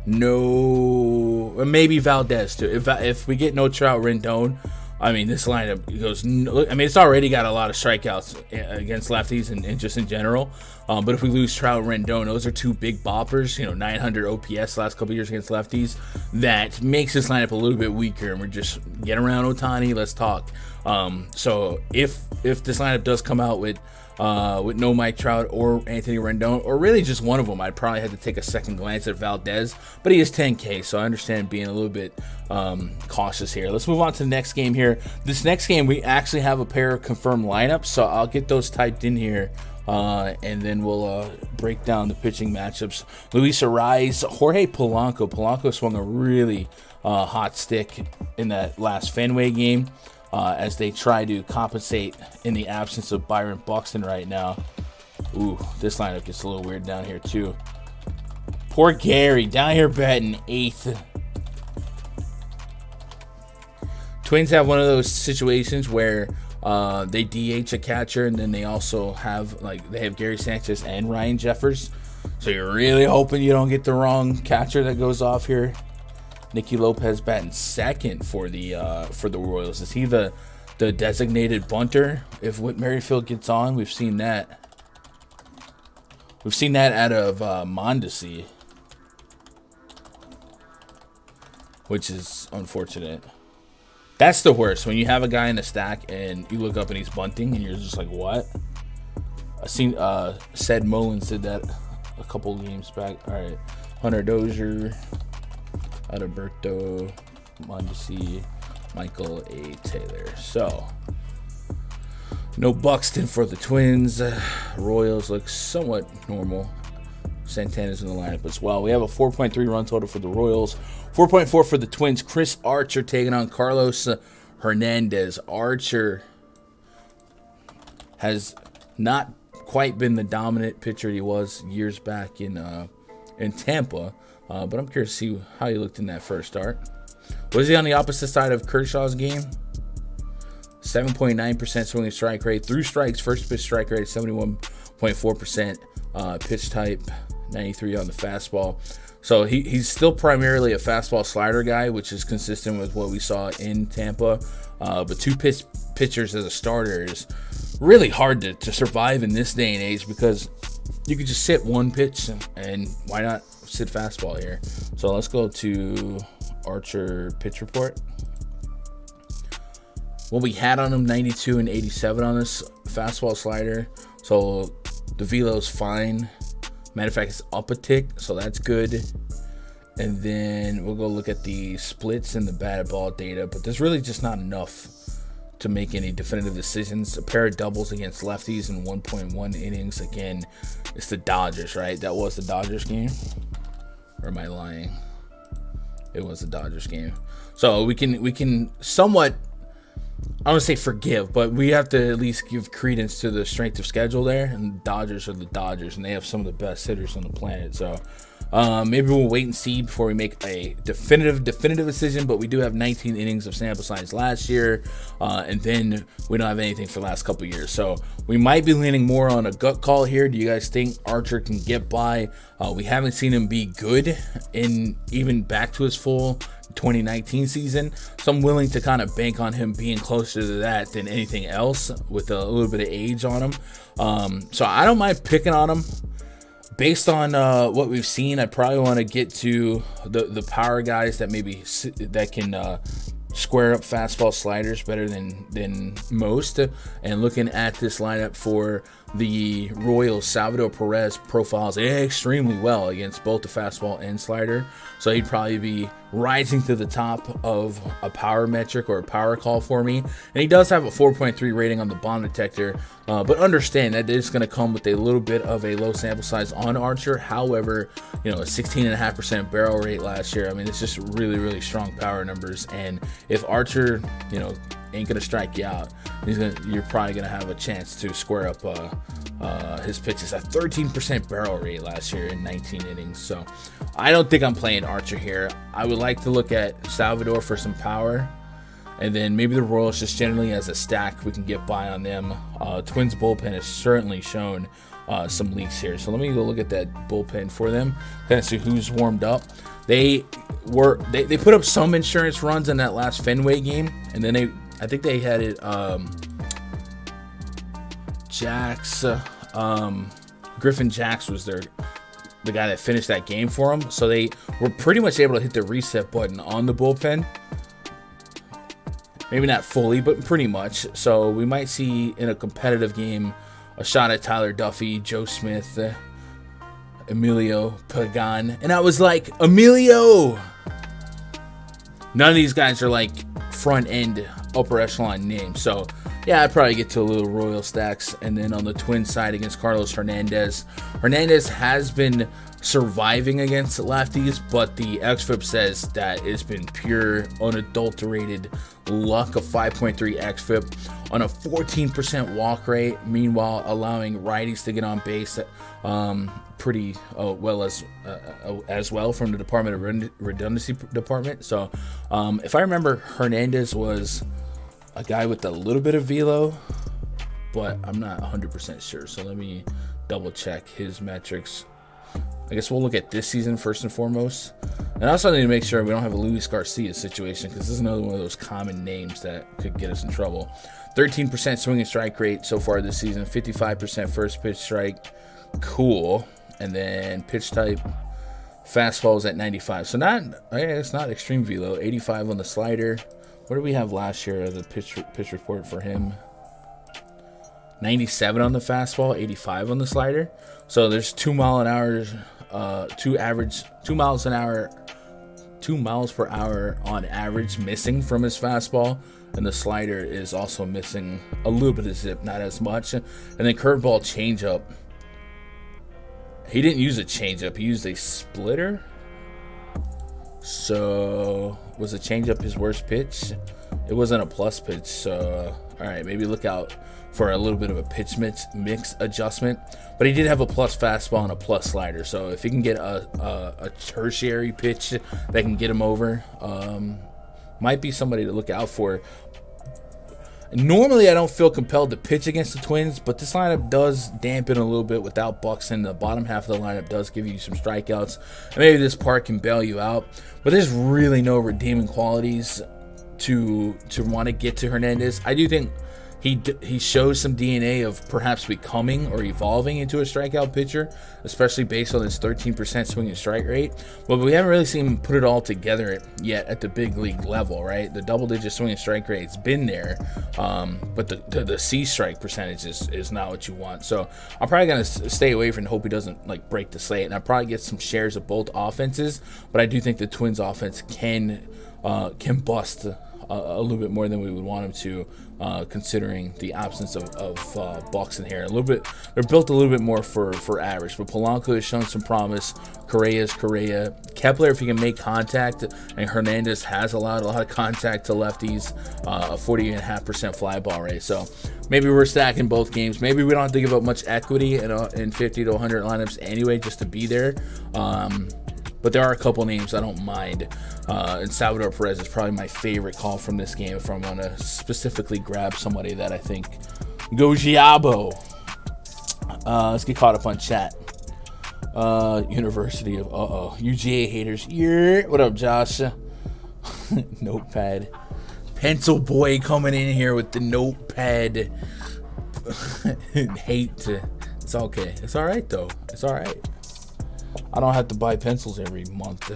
No, maybe Valdez, too. If we get no Trout, Rendon, I mean, this lineup goes. I mean, it's already got a lot of strikeouts against lefties and just in general. But if we lose Trout, Rendon, those are two big boppers. 900 OPS last couple years against lefties. That makes this lineup a little bit weaker, and we're just get around Ohtani. Let's talk. So if this lineup does come out with no Mike Trout or Anthony Rendon, or really just one of them, I'd probably have to take a second glance at Valdez, but he is 10K, so I understand being a little bit cautious here. Let's move on to the next game here. This next game, we actually have a pair of confirmed lineups, so I'll get those typed in here, and then we'll break down the pitching matchups. Luis Ariz, Jorge Polanco. Polanco swung a really hot stick in that last Fenway game, as they try to compensate in the absence of Byron Buxton right now. Ooh, this lineup gets a little weird down here too. Poor Gary down here batting 8th. Twins have one of those situations where they DH a catcher, and then they also have they have Gary Sanchez and Ryan Jeffers. So you're really hoping you don't get the wrong catcher that goes off here. Nicky Lopez batting 2nd for the Royals. Is he the designated bunter? If Whit Merrifield gets on, we've seen that. We've seen that out of Mondesi, which is unfortunate. That's the worst, when you have a guy in the stack and you look up and he's bunting and you're just like, what? I seen Sed Mullins did that a couple games back. All right, Hunter Dozier, Adalberto, Mondesi, Michael A. Taylor. So, no Buxton for the Twins. Royals look somewhat normal. Santana's in the lineup as well. We have a 4.3 run total for the Royals, 4.4 for the Twins. Chris Archer taking on Carlos Hernandez. Archer has not quite been the dominant pitcher he was years back in Tampa, but I'm curious to see how he looked in that first start. Was he on the opposite side of Kershaw's game? 7.9% swinging strike rate. Through strikes, first pitch strike rate, 71.4%. Pitch type, 93 on the fastball. So he's still primarily a fastball slider guy, which is consistent with what we saw in Tampa. But two pitchers as a starter is really hard to survive in this day and age, because you could just sit one pitch, and why not sit fastball here? So let's go to Archer pitch report. What we had on him, 92 and 87 on this fastball slider. So the velo's fine. Matter of fact, it's up a tick, so that's good. And then we'll go look at the splits and the batted ball data, but there's really just not enough to make any definitive decisions. A pair of doubles against lefties in 1.1 innings. Again, it's the Dodgers, right? That was the Dodgers game. Or am I lying? It was the Dodgers game. So we can somewhat, I don't want to say forgive, but we have to at least give credence to the strength of schedule there. And the Dodgers are the Dodgers, and they have some of the best hitters on the planet. So maybe we'll wait and see before we make a definitive decision. But we do have 19 innings of sample size last year, and then we don't have anything for the last couple years. So we might be leaning more on a gut call here. Do you guys think Archer can get by? We haven't seen him be good in even back to his full 2019 season, so I'm willing to kind of bank on him being closer to that than anything else with a little bit of age on him. So I don't mind picking on him. Based on what we've seen, I probably want to get to the power guys that that can square up fastball sliders better than most. And looking at this lineup for the Royals, Salvador Perez profiles extremely well against both the fastball and slider, so he'd probably be rising to the top of a power metric or a power call for me. And he does have a 4.3 rating on the bomb detector, but understand that it's going to come with a little bit of a low sample size on Archer. However, a 16.5% barrel rate last year, I mean, it's just really, really strong power numbers. And if Archer, ain't gonna strike you out, you're probably gonna have a chance to square up his pitches. At 13% barrel rate last year in 19 innings. So I don't think I'm playing Archer here. I would like to look at Salvador for some power, and then maybe the Royals just generally as a stack, we can get by on them. Twins bullpen has certainly shown some leaks here, so let me go look at that bullpen for them, kind of see who's warmed up. They put up some insurance runs in that last Fenway game, and then I think they had it Griffin Jax was the guy that finished that game for them, so they were pretty much able to hit the reset button on the bullpen. Maybe not fully, but pretty much. So we might see in a competitive game a shot at Tyler Duffy, Joe Smith, Emilio Pagan. And I was like, Emilio! None of these guys are like front end upper echelon names. So yeah, I'd probably get to a little Royal stacks. And then on the Twin side against Carlos Hernandez. Hernandez has been surviving against lefties, but the xFIP says that it's been pure, unadulterated luck, of 5.3 xFIP on a 14% walk rate, meanwhile allowing righties to get on base pretty well as well from the Department of Redundancy Department. So if I remember, Hernandez was a guy with a little bit of velo, but I'm not 100% sure. So let me double check his metrics. I guess we'll look at this season first and foremost. And I also need to make sure we don't have a Luis Garcia situation, because this is another one of those common names that could get us in trouble. 13% swing and strike rate so far this season, 55% first pitch strike. Cool. And then pitch type, fastballs at 95. So it's not extreme velo. 85 on the slider. What did we have last year as a pitch report for him? 97 on the fastball, 85 on the slider. So there's 2 miles per hour on average missing from his fastball, and the slider is also missing a little bit of zip, not as much. And then curveball, changeup. He didn't use a changeup; he used a splitter. So was a changeup his worst pitch? It wasn't a plus pitch. So all right, maybe look out for a little bit of a pitch mix adjustment, but he did have a plus fastball and a plus slider. So if he can get a tertiary pitch that can get him over, might be somebody to look out for. Normally, I don't feel compelled to pitch against the Twins, but this lineup does dampen a little bit without Buxton. The bottom half of the lineup does give you some strikeouts, and maybe this part can bail you out. But there's really no redeeming qualities to want to get to Hernandez. I do think he shows some DNA of perhaps becoming or evolving into a strikeout pitcher, especially based on his 13% swing and strike rate. But we haven't really seen him put it all together yet at the big league level, right? The double-digit swing and strike rate's been there, but the C strike percentage is not what you want. So I'm probably gonna stay away from and hope he doesn't like break the slate, and I probably get some shares of both offenses. But I do think the Twins offense can bust a little bit more than we would want him to, considering the absence of Buxton here. They're built a little bit more for average, but Polanco has shown some promise. Correa's Correa. Kepler, if he can make contact, and Hernandez has allowed a lot of contact to lefties, a 40.5% fly ball rate. So maybe we're stacking both games. Maybe we don't have to give up much equity in 50 to 100 lineups anyway, just to be there. But there are a couple names I don't mind. And Salvador Perez is probably my favorite call from this game if I'm going to specifically grab somebody that I think goes Giabo. Let's get caught up on chat. University of UGA haters. Yeah. What up, Josh? Notepad. Pencil boy coming in here with the notepad. Hate. It's okay. It's all right, though. It's all right. I don't have to buy pencils every month.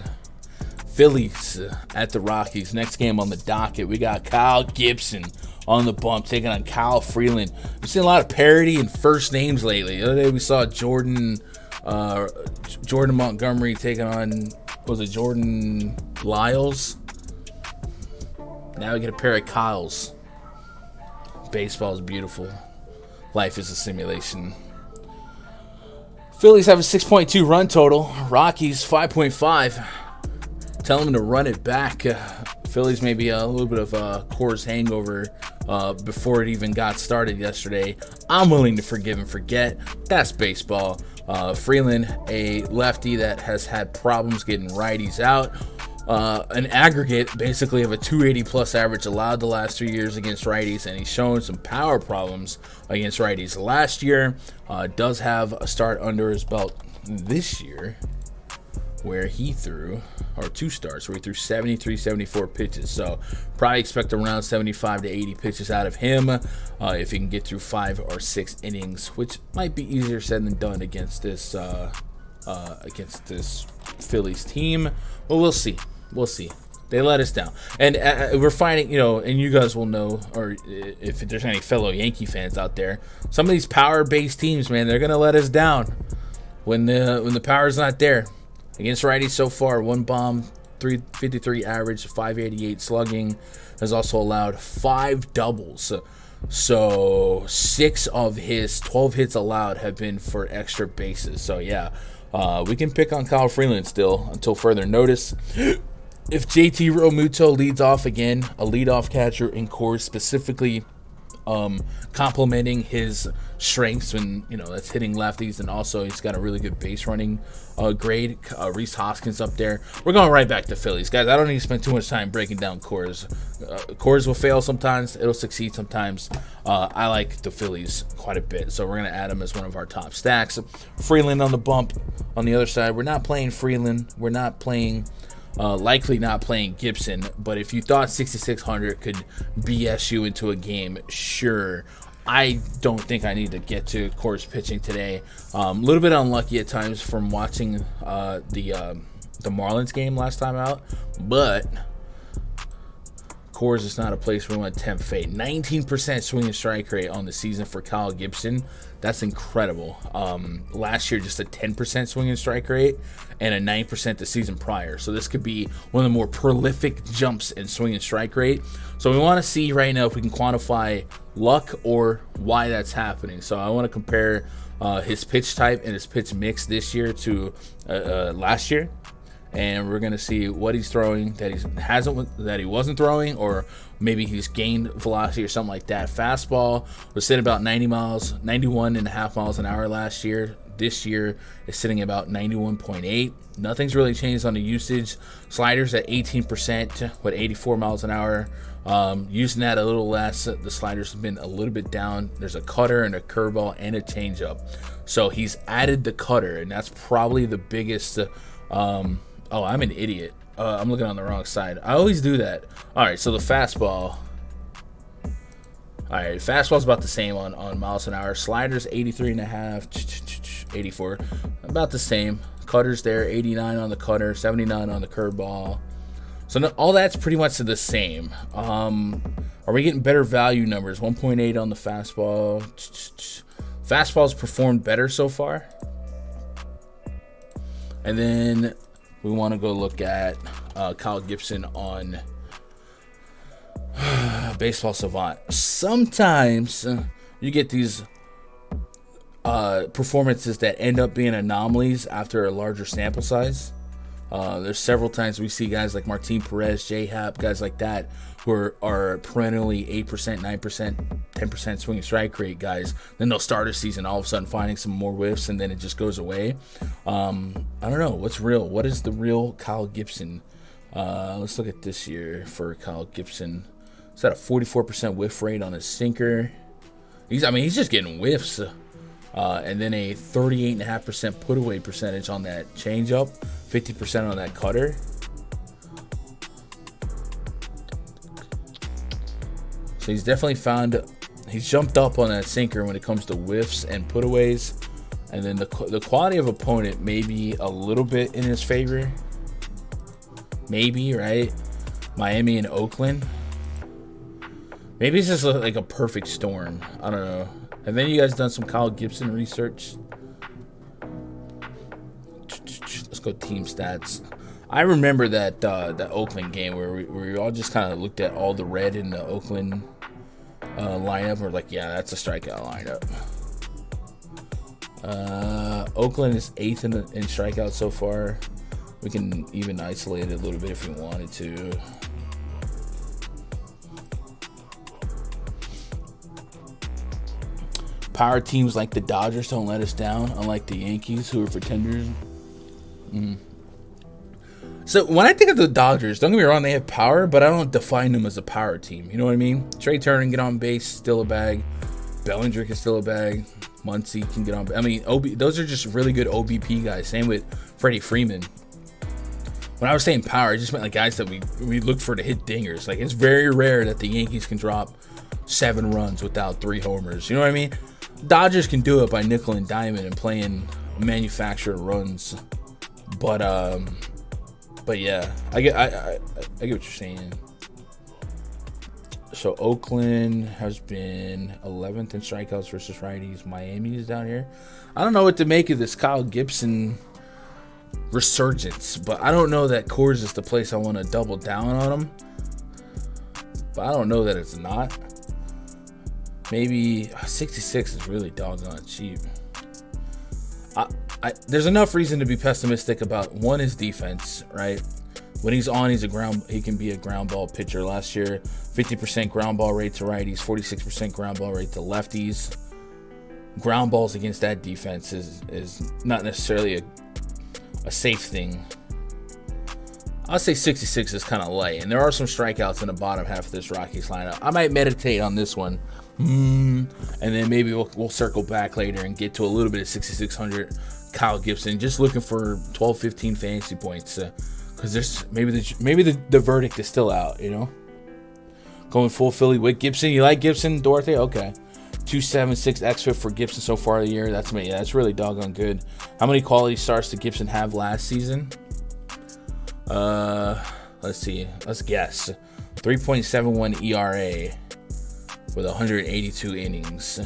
Phillies at the Rockies. Next game on the docket, we got Kyle Gibson on the bump taking on Kyle Freeland. We've seen a lot of parity in first names lately. The other day we saw Jordan Montgomery taking on, was it Jordan Lyles? Now we get a pair of Kyles. Baseball is beautiful. Life is a simulation. Phillies have a 6.2 run total. Rockies 5.5. Tell them to run it back. Phillies maybe a little bit of a Coors hangover before it even got started yesterday. I'm willing to forgive and forget. That's baseball. Freeland, a lefty that has had problems getting righties out. An aggregate basically of a 280 plus average allowed the last 3 years against righties, and he's shown some power problems against righties last year. Does have a start under his belt this year where he threw, or 2 starts where he threw 73, 74 pitches. So probably expect around 75 to 80 pitches out of him if he can get through 5 or 6 innings, which might be easier said than done against this Phillies team. But we'll see. We'll see. They let us down. And we're finding, and you guys will know, or if there's any fellow Yankee fans out there, some of these power-based teams, man, they're going to let us down when the power's not there. Against righties so far, 1 bomb, 353 average, 588 slugging, has also allowed 5 doubles. So 6 of his 12 hits allowed have been for extra bases. So yeah, We can pick on Kyle Freeland still until further notice. If JT Realmuto leads off again, a leadoff catcher in Coors, specifically complementing his strengths when that's hitting lefties, and also he's got a really good base running grade. Rhys Hoskins up there. We're going right back to Phillies, guys. I don't need to spend too much time breaking down Coors. Coors will fail sometimes, it'll succeed sometimes. I like the Phillies quite a bit, so we're gonna add him as one of our top stacks. Freeland on the bump on the other side. We're not playing Freeland. We're not playing. Likely not playing Gibson, but if you thought 6,600 could BS you into a game, sure. I don't think I need to get to Coors pitching today. A little bit unlucky at times from watching the Marlins game last time out, but Coors is not a place where we want to tempt fate. 19% swing and strike rate on the season for Kyle Gibson. That's incredible. Last year, just a 10% swing and strike rate and a 9% the season prior. So this could be one of the more prolific jumps in swing and strike rate. So we want to see right now if we can quantify luck or why that's happening. So I want to compare his pitch type and his pitch mix this year to last year. And we're gonna see what he's throwing that he wasn't throwing, or maybe he's gained velocity or something like that. Fastball was sitting about 91.5 miles an hour last year. This year is sitting about 91.8. Nothing's really changed on the usage. Sliders at 18% with 84 miles an hour. Using that a little less. The sliders have been a little bit down. There's a cutter and a curveball and a changeup. So he's added the cutter, and that's probably the biggest. Oh, I'm an idiot. I'm looking on the wrong side. I always do that. All right, so the fastball. All right, fastball's about the same on miles an hour. Sliders 83.5, 84, about the same. Cutters there, 89 on the cutter, 79 on the curveball. So all that's pretty much the same. Are we getting better value numbers? 1.8 on the fastball. Fastball's performed better so far. And then we want to go look at Kyle Gibson on Baseball Savant. Sometimes you get these performances that end up being anomalies after a larger sample size. There's several times we see guys like Martin Perez, J-Hap, guys like that who are perennially 8%, 9%, 10% swing and strike rate guys. Then they'll start a season all of a sudden finding some more whiffs, and then it just goes away. I don't know. What's real? What is the real Kyle Gibson? Let's look at this year for Kyle Gibson. Is that a 44% whiff rate on his sinker? He's just getting whiffs. And then a 38.5% put away percentage on that changeup, 50% on that cutter. So he's definitely he's jumped up on that sinker when it comes to whiffs and putaways. And then the quality of opponent may be a little bit in his favor. Maybe, right? Miami and Oakland. Maybe it's just like a perfect storm. I don't know. Have any of you guys done some Kyle Gibson research? Let's go team stats. I remember that Oakland game where we all just kind of looked at all the red in the Oakland lineup. We're like, yeah, that's a strikeout lineup. Oakland is 8th in strikeouts so far. We can even isolate it a little bit if we wanted to. Power teams like the Dodgers don't let us down, unlike the Yankees, who are pretenders. So when I think of the Dodgers, don't get me wrong, they have power, but I don't define them as a power team. You know what I mean? Trey Turner can get on base, still a bag. Bellinger can still a bag. Muncy can get on. I mean, those are just really good OBP guys. Same with Freddie Freeman. When I was saying power, I just meant like guys that we look for to hit dingers. Like, it's very rare that the Yankees can drop 7 runs without 3 homers. You know what I mean? Dodgers can do it by nickel and diamond and playing manufactured runs. But yeah, I get what you're saying. So Oakland has been 11th in strikeouts versus righties. Miami is down here. I don't know what to make of this Kyle Gibson resurgence, but I don't know that Coors is the place I want to double down on him. But I don't know that it's not. Maybe 66 is really doggone cheap. there's enough reason to be pessimistic about one, his defense, right? When he's on, he can be a ground ball pitcher. Last year, 50% ground ball rate to righties, 46% ground ball rate to lefties. Ground balls against that defense is not necessarily a safe thing. I'll say 66 is kind of light, and there are some strikeouts in the bottom half of this Rockies lineup. I might meditate on this one, and then maybe we'll circle back later and get to a little bit of 6,600 Kyle Gibson. Just looking for 12, 15 fantasy points, because there's maybe the verdict is still out. You know, going full Philly with Gibson. You like Gibson, Dorothy? Okay. 276 xFIP for Gibson so far the year. That's me. Yeah, that's really doggone good. How many quality starts did Gibson have last season? Let's see. Let's guess. 3.71 ERA with 182 innings.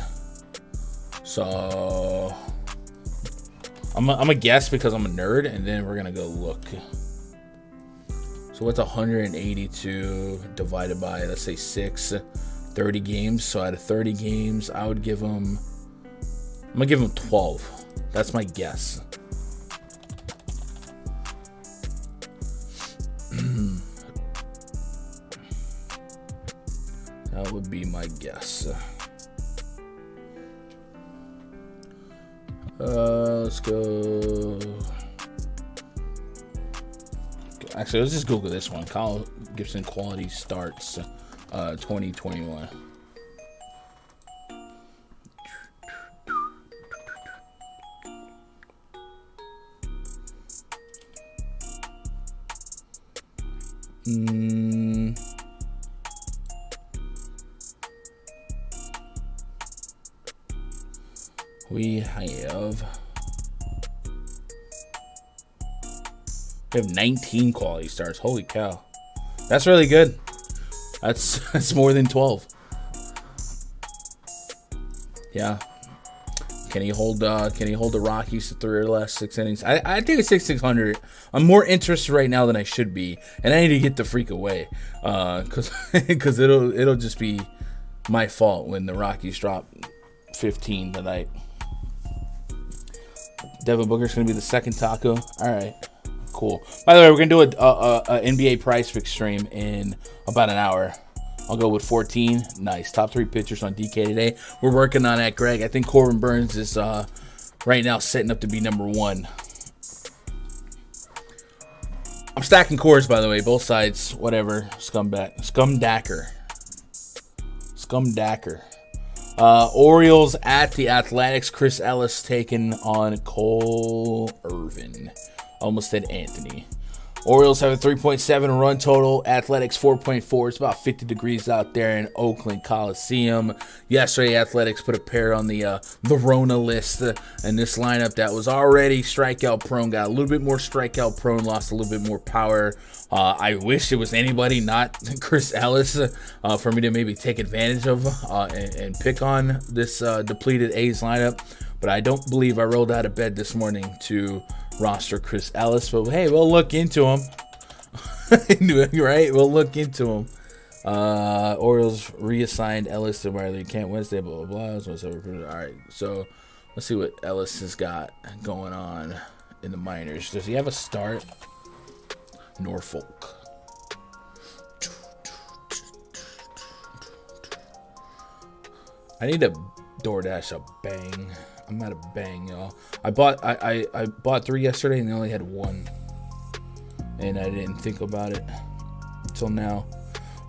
So I'm a guess because I'm a nerd, and then we're gonna go look. So what's 182 divided by, let's say 6? 30 games. So out of 30 games, I would give him. I'm gonna give him 12. That's my guess. That would be my guess. Let's go. Actually, let's just Google this one. Kyle Gibson quality starts 2021. We have 19 quality starts. Holy cow. That's really good. That's more than 12. Yeah. Can he hold the Rockies to 3 or less 6 innings? I think it's 6,600. I'm more interested right now than I should be, and I need to get the freak away, cause it'll just be my fault when the Rockies drop 15 tonight. Devin Booker's gonna be the second taco. All right, cool. By the way, we're gonna do a NBA PrizePicks stream in about an hour. I'll go with 14. Nice. Top 3 pitchers on DK today. We're working on that, Greg. I think Corbin Burns is right now setting up to be number 1. I'm stacking cores, by the way. Both sides. Whatever. Scumdacker. Orioles at the Athletics. Chris Ellis taking on Cole Irvin. Almost said Anthony. Orioles have a 3.7 run total. Athletics 4.4. It's about 50 degrees out there in Oakland Coliseum. Yesterday, Athletics put a pair on the Rona list. And this lineup that was already strikeout prone got a little bit more strikeout prone, lost a little bit more power. I wish it was anybody, not Chris Ellis, for me to maybe take advantage of and pick on this depleted A's lineup. But I don't believe I rolled out of bed this morning to roster Chris Ellis. But hey, we'll look into him. Right? We'll look into him. Orioles reassigned Ellis to where they can't Wednesday, blah, blah, blah. All right, so let's see what Ellis has got going on in the minors. Does he have a start? Norfolk. I need to DoorDash a bang. I'm at a bang, y'all. I bought 3 yesterday and they only had 1, and I didn't think about it until now.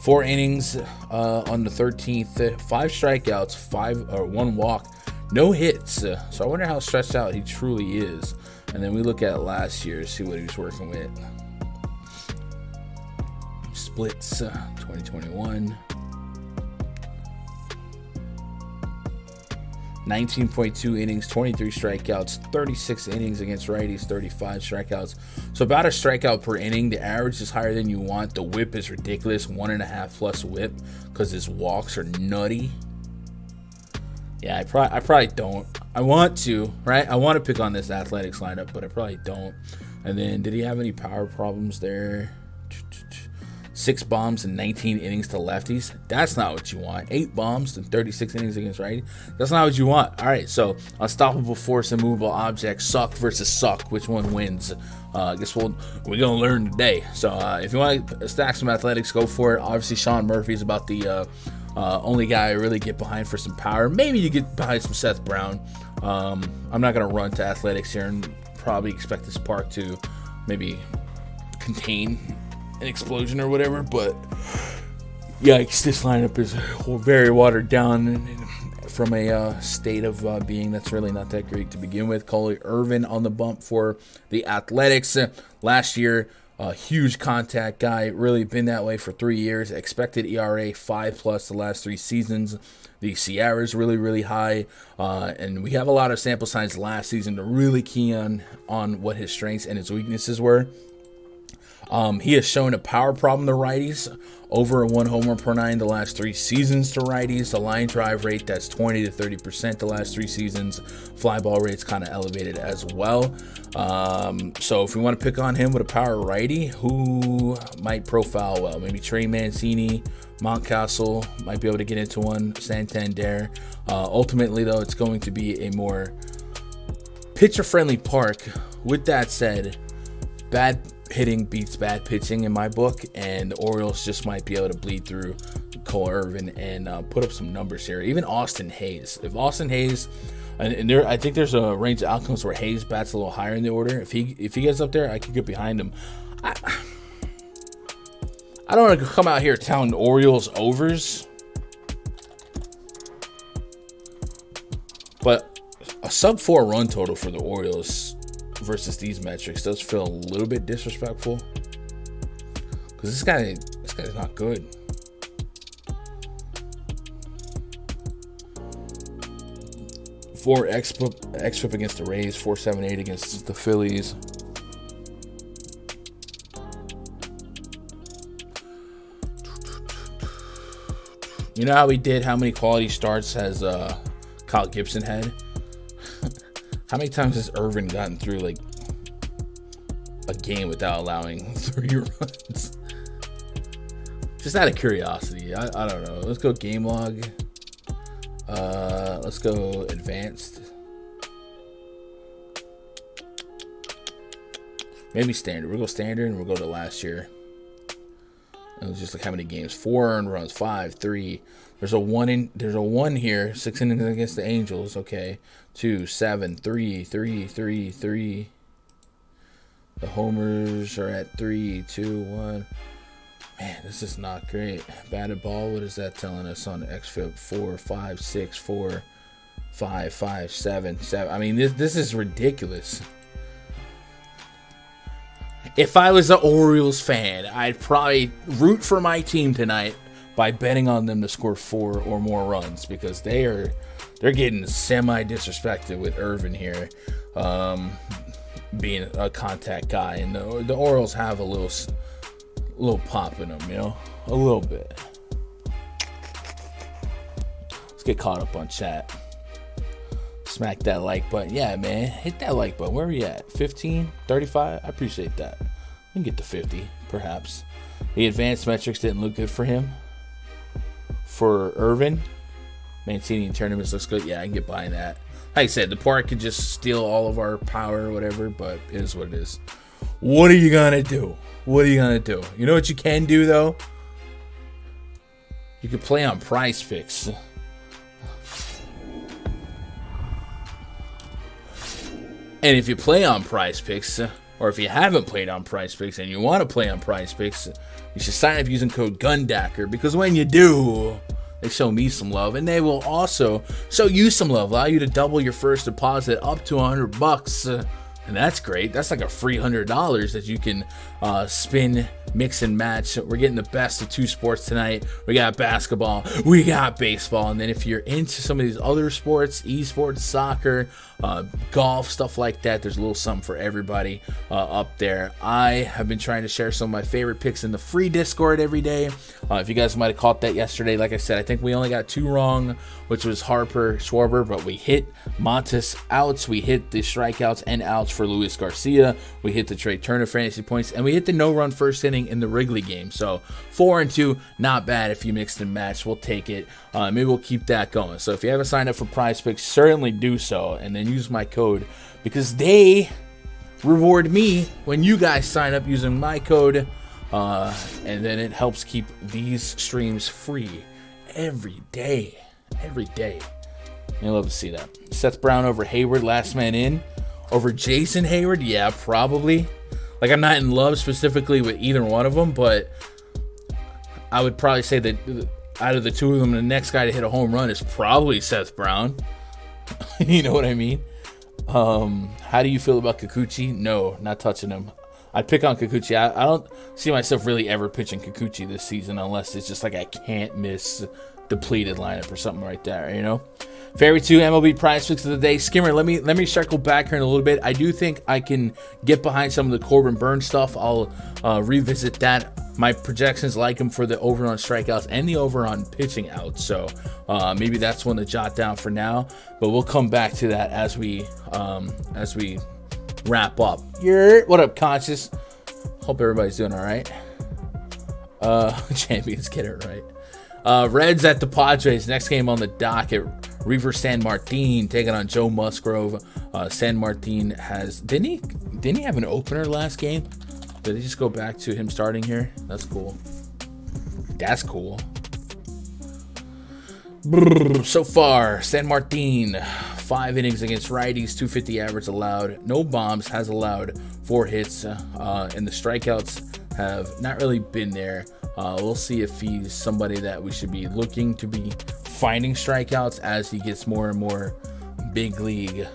4 innings on the 13th, 5 strikeouts, 1 walk, no hits. So I wonder how stretched out he truly is. And then we look at last year, see what he was working with. Splits 2021. 19.2 innings, 23 strikeouts, 36 innings against righties, 35 strikeouts. So about a strikeout per inning. The average is higher than you want. The whip is ridiculous, 1.5 plus whip, because his walks are nutty. Yeah, I probably don't. I want to, right? I want to pick on this Athletics lineup, but I probably don't. And then, did he have any power problems there? 6 bombs and 19 innings to lefties. That's not what you want. 8 bombs and 36 innings against righty. That's not what you want. All right, so unstoppable force and movable object, suck versus suck. Which one wins? I guess we're gonna learn today. So if you want to stack some athletics, go for it. Obviously, Sean Murphy's about the only guy I really get behind for some power. Maybe you get behind some Seth Brown. I'm not gonna run to athletics here and probably expect this park to maybe contain an explosion or whatever, but yikes, this lineup is very watered down from a state of being that's really not that great to begin with. Coley Irvin on the bump for the Athletics. Last year, a huge contact guy, really been that way for 3 years. Expected ERA 5+ the last 3 seasons. The Sierra is really, really high, and we have a lot of sample size last season to really key on what his strengths and his weaknesses were. He has shown a power problem to righties, over a 1 homer per 9 the last 3 seasons to righties. A line drive rate that's 20 to 30% the last 3 seasons. Fly ball rate's kind of elevated as well. So if we want to pick on him with a power righty, who might profile well? Maybe Trey Mancini, Mountcastle might be able to get into one. Santander. Ultimately, though, it's going to be a more pitcher-friendly park. With that said, bad hitting beats bad pitching in my book, and the Orioles just might be able to bleed through Cole Irvin and put up some numbers here. Even Austin Hayes. If Austin Hayes, and there, I think there's a range of outcomes where Hayes bats a little higher in the order. If he gets up there, I could get behind him. I don't want to come out here telling Orioles overs, but a sub-4 run total for the Orioles versus these metrics does feel a little bit disrespectful, because this guy's not good. Four xFIP against the Rays, 4.78 against the Phillies. You know how we did? How many quality starts has Kyle Gibson had? How many times has Irvin gotten through like a game without allowing 3 runs? Just out of curiosity. I don't know. Let's go game log. Let's go advanced. Maybe standard. We'll go standard and we'll go to last year. And let's just look how many games. 4 earned runs, 5, 3. There's a 1 here. 6 innings against the Angels. Okay. 2, 7, 3, 3, 3, 3. The homers are at 3, 2, 1. Man, this is not great. Batted ball, what is that telling us on xFIP? 4, 5, 6, 4, 5, 5, 7, 7. I mean, this is ridiculous. If I was an Orioles fan, I'd probably root for my team tonight by betting on them to score 4 or more runs, because they're getting semi-disrespected with Irvin here, being a contact guy, and the Orioles have a little pop in them, you know, a little bit. Let's get caught up on chat. Smack that like button. Yeah, man, hit that like button. Where are we at? 15, 35? I appreciate that. We can get to 50, perhaps. The advanced metrics didn't look good for him. For Irvin, Mancini in tournaments looks good. Yeah, I can get behind that. Like I said, the park could just steal all of our power or whatever, but it is what it is. What are you gonna do? What are you gonna do? You know what you can do, though? You can play on PrizePicks. And if you play on PrizePicks, or if you haven't played on PrizePicks and you want to play on PrizePicks, you should sign up using code GUNDACKER, because when you do, they show me some love, and they will also show you some love, allow you to double your first deposit up to $100. And that's great. That's like a free $100 that you can spin, mix, and match. We're getting the best of 2 sports tonight. We got basketball, we got baseball, and then if you're into some of these other sports, esports, soccer, golf, stuff like that, there's a little something for everybody up there. I have been trying to share some of my favorite picks in the free Discord every day. If you guys might have caught that yesterday, like I said, I think we only got 2 wrong, which was Harper, Schwarber, but we hit Montes outs, we hit the strikeouts and outs for Luis Garcia. We hit the Trey Turner fantasy points, and we hit the no-run first inning in the Wrigley game. So 4-2, not bad if you mixed and matched. We'll take it. Maybe we'll keep that going. So if you haven't signed up for PrizePicks, certainly do so, and then use my code because they reward me when you guys sign up using my code, and then it helps keep these streams free every day. Every day. I love to see that. Seth Brown over Hayward, last man in. Over Jason Hayward, yeah, probably. Like, I'm not in love specifically with either one of them, but I would probably say that out of the two of them, the next guy to hit a home run is probably Seth Brown. You know what I mean? How do you feel about Kikuchi? No, not touching him. I'd pick on Kikuchi. I don't see myself really ever pitching Kikuchi this season unless it's just like I can't miss depleted lineup or something right there, you know? Favorite 2 MLB PrizePicks of the day. Skimmer, let me circle back here in a little bit. I do think I can get behind some of the Corbin Burns stuff. I'll revisit that. My projections like him for the over on strikeouts and the over on pitching outs. So maybe that's one to jot down for now. But we'll come back to that as we wrap up. What up, Conscious? Hope everybody's doing all right. Champions get it right. Reds at the Padres. Next game on the docket. Reaver San Martin taking on Joe Musgrove. San Martin has didn't he have an opener last game? Did he just go back to him starting here? That's cool. That's cool. So far, San Martin, 5 innings against righties, 250 average allowed, no bombs, has allowed 4 hits, and the strikeouts have not really been there. We'll see if he's somebody that we should be looking to be finding strikeouts as he gets more and more big league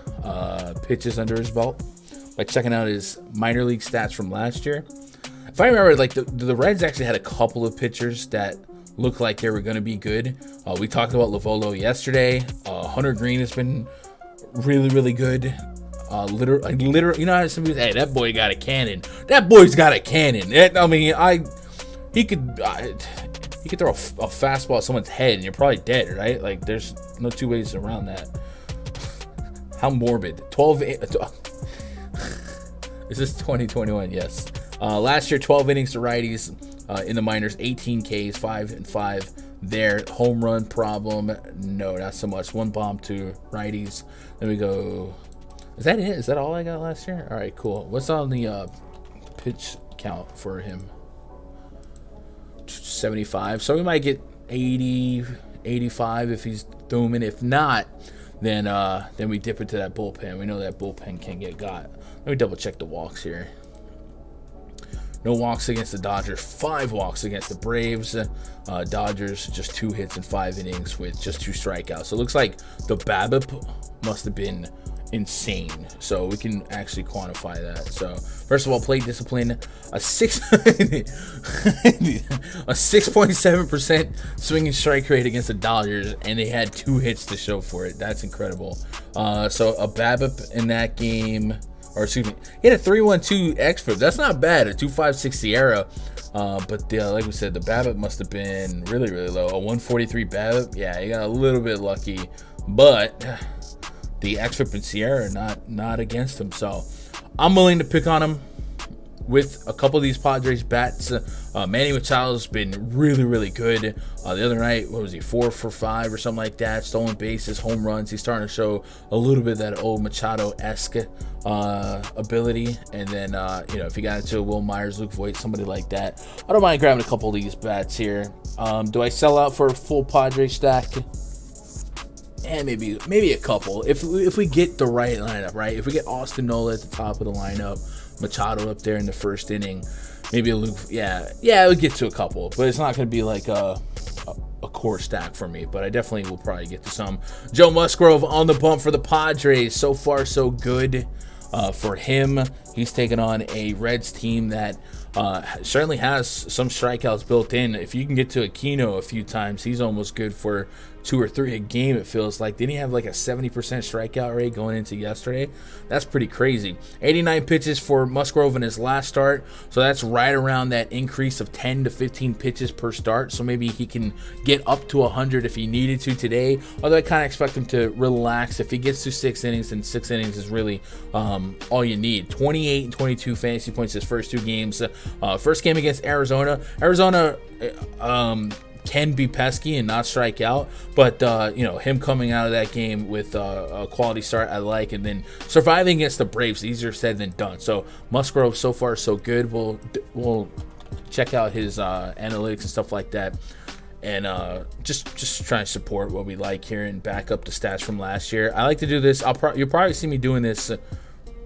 pitches under his belt. By checking out his minor league stats from last year. If I remember, like the Reds actually had a couple of pitchers that looked like they were going to be good. We talked about Lovolo yesterday. Hunter Green has been really, really good. Literally, you know how some people say, hey, that boy got a cannon. That boy's got a cannon. He could throw a fastball at someone's head and you're probably dead, right? Like, there's no two ways around that. How morbid. 12. Is this 2021? Yes. Last year, 12 innings to righties in the minors, 18 Ks, 5-5 there. Home run problem? No, not so much. 1 bomb to righties. Then we go. Is that it? Is that all I got last year? All right, cool. What's on the pitch count for him? 75. So we might get 80, 85 if he's dooming. If not, then we dip into that bullpen. We know that bullpen can get got. Let me double check the walks here. No walks against the Dodgers, 5 walks against the Braves. Dodgers just 2 hits in 5 innings with just 2 strikeouts. So it looks like the BABIP must have been insane. So we can actually quantify that. So first of all, plate discipline, a 6.7% swinging strike rate against the Dodgers, and they had 2 hits to show for it. That's incredible. So a BABIP in that game. Or excuse me, he had a 3.12 xFIP. That's not bad, a 2.56 Sierra. But like we said, the BABIP must have been really, really low. A 143 BABIP. Yeah, he got a little bit lucky, but the xFIP and Sierra are not against him. So I'm willing to pick on him with a couple of these Padres bats. Manny Machado's been really, really good. The other night, what was he, 4 for 5 or something like that? Stolen bases, home runs. He's starting to show a little bit of that old Machado-esque ability. And then, if you got into Will Myers, Luke Voigt, somebody like that, I don't mind grabbing a couple of these bats here. Do I sell out for a full Padre stack? And maybe a couple. If we get the right lineup, right? If we get Austin Nola at the top of the lineup, Machado up there in the first inning, maybe a Luke. Yeah, it would get to a couple, but it's not going to be like a core stack for me. But I definitely will probably get to some. Joe Musgrove on the bump for the Padres. So far, so good for him. He's taking on a Reds team that certainly has some strikeouts built in. If you can get to Aquino a few times, he's almost good for 2 or 3 a game, it feels like. Didn't he have like a 70% strikeout rate going into yesterday? That's pretty crazy. 89 pitches for Musgrove in his last start, so that's right around that increase of 10 to 15 pitches per start, so maybe he can get up to 100 if he needed to today, although I kind of expect him to relax. If he gets to 6 innings, then 6 innings is really all you need. 28 and 22 fantasy points his first 2 games. First game against Arizona can be pesky and not strike out, but him coming out of that game with a quality start I like, and then surviving against the Braves, easier said than done. So Musgrove so far so good. We'll check out his analytics and stuff like that, and just try and support what we like here and back up the stats from last year. I like to do this. You'll probably see me doing this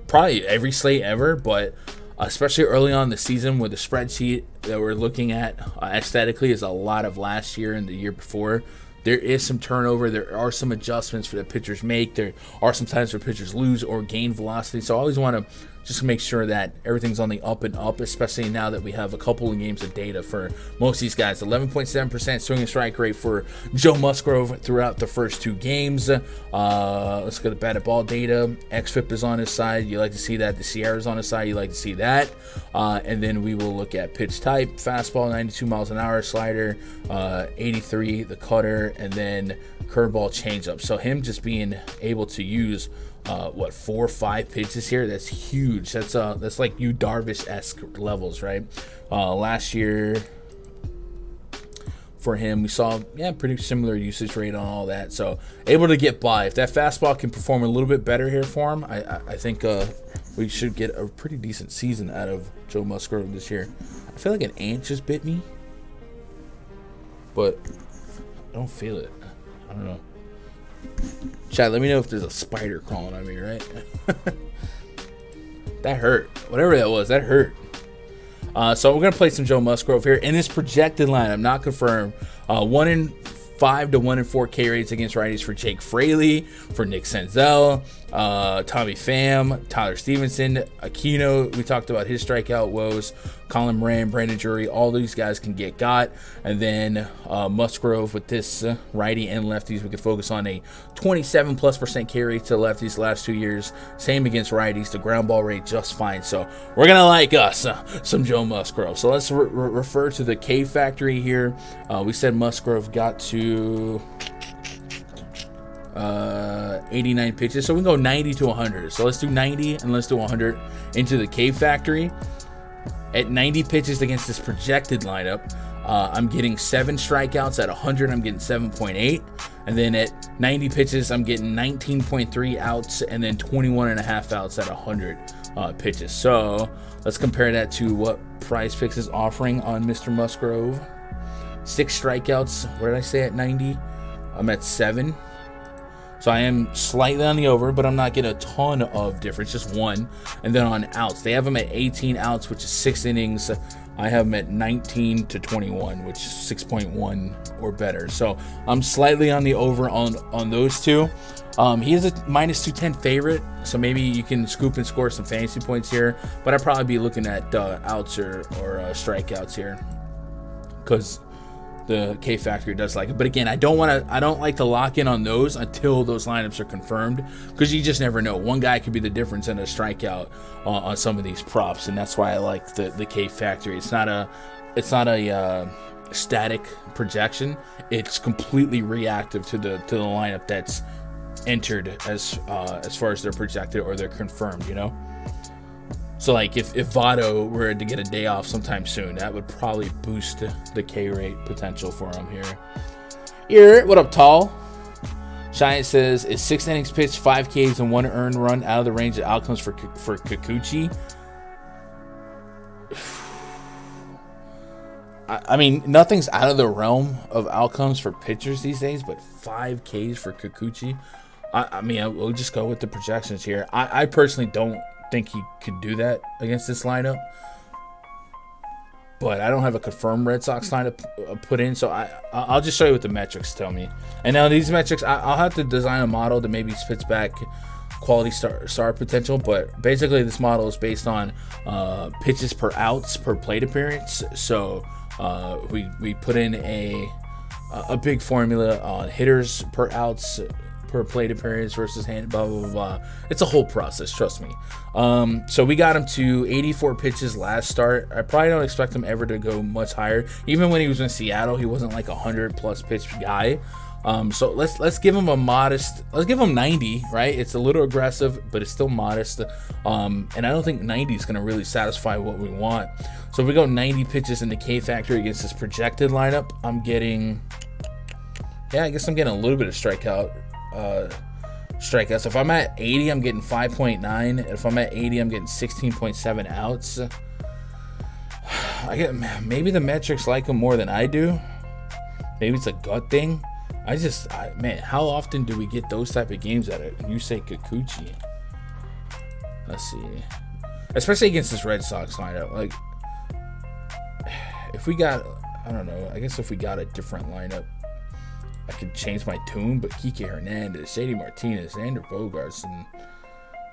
probably every slate ever, but especially early on in the season, where the spreadsheet that we're looking at aesthetically is a lot of last year and the year before. There is some turnover. There are some adjustments for the pitchers make. There are some times where pitchers lose or gain velocity. So I always want to just make sure that everything's on the up and up, especially now that we have a couple of games of data for most of these guys. 11.7% swing and strike rate for Joe Musgrove throughout the first 2 games. Let's go to batted ball data. XFIP is on his side. You like to see that. The Sierra's on his side. You like to see that. And then we will look at pitch type. Fastball, 92 miles an hour. Slider, 83. The cutter, and then curveball, changeup. So him just being able to use 4 or 5 pitches here, that's huge. That's like Yu Darvish-esque levels, right? Last year for him, we saw pretty similar usage rate on all that, so able to get by. If that fastball can perform a little bit better here for him, I think we should get a pretty decent season out of Joe Musgrove this year. I feel like an ant just bit me, but I don't feel it. I don't know. Chat, let me know if there's a spider crawling on me, right? That hurt. Whatever that was, that hurt. So we're going to play some Joe Musgrove here. In this projected lineup, not confirmed, 1 in 5 to 1 in 4 K rates against righties for Jake Fraley, for Nick Senzel, Tommy Pham, Tyler Stevenson, Aquino. We talked about his strikeout woes. Colin Moran, Brandon Drury, all these guys can get got. And then Musgrove with this righty and lefties. We could focus on a 27+% K rate to lefties the last 2 years. Same against righties. The ground ball rate just fine. So we're going to like us some Joe Musgrove. So let's refer to the K factory here. We said Musgrove got to 89 pitches. So we can go 90 to 100. So let's do 90 and let's do 100 into the K factory. At 90 pitches against this projected lineup, I'm getting 7 strikeouts. At 100, I'm getting 7.8. And then at 90 pitches, I'm getting 19.3 outs and then 21.5 outs at 100 pitches. So let's compare that to what PrizePicks is offering on Mr. Musgrove. 6 strikeouts. What did I say at 90? I'm at 7. So I am slightly on the over, but I'm not getting a ton of difference, just 1. And then on outs, they have them at 18 outs, which is 6 innings. I have them at 19 to 21, which is 6.1 or better. So I'm slightly on the over on those two. He is a minus 210 favorite, so maybe you can scoop and score some fantasy points here. But I'd probably be looking at outs or strikeouts here, because the K factory does like it. But again, I don't like to lock in on those until those lineups are confirmed, because you just never know. One guy could be the difference in a strikeout on some of these props, and that's why I like the K factory. It's not a static projection. It's completely reactive to the lineup that's entered as far as they're projected or they're confirmed, you know. So, like, if Votto were to get a day off sometime soon, that would probably boost the K rate potential for him here. Here, what up, Tall? Giant says, is 6 innings pitched, 5 Ks, and 1 earned run out of the range of outcomes for Kikuchi? I mean, nothing's out of the realm of outcomes for pitchers these days, but 5 Ks for Kikuchi? I mean, we'll just go with the projections here. I personally don't think he could do that against this lineup, but I don't have a confirmed Red Sox lineup put in, so I'll just show you what the metrics tell me. And now these metrics, I'll have to design a model that maybe spits back quality star potential, but basically this model is based on pitches per outs per plate appearance. So we put in a a big formula on hitters per outs per plate appearance versus hand, blah, blah, blah, blah. It's a whole process, trust me. So we got him to 84 pitches last start. I probably don't expect him ever to go much higher. Even when he was in Seattle, he wasn't like a 100+ pitch guy. So let's give him let's give him 90, right? It's a little aggressive, but it's still modest. And I don't think 90 is going to really satisfy what we want. So if we go 90 pitches in the K factor against this projected lineup, I guess I'm getting a little bit of strikeouts. If I'm at 80, I'm getting 5.9. If I'm at 80, I'm getting 16.7 outs. Maybe the metrics like him more than I do. Maybe it's a gut thing. Man, how often do we get those type of games at it? You say Kikuchi. Let's see. Especially against this Red Sox lineup. Like, if we got, I don't know, I guess if we got a different lineup, I could change my tune, but Kike Hernandez, JD Martinez, Xander Bogaerts, and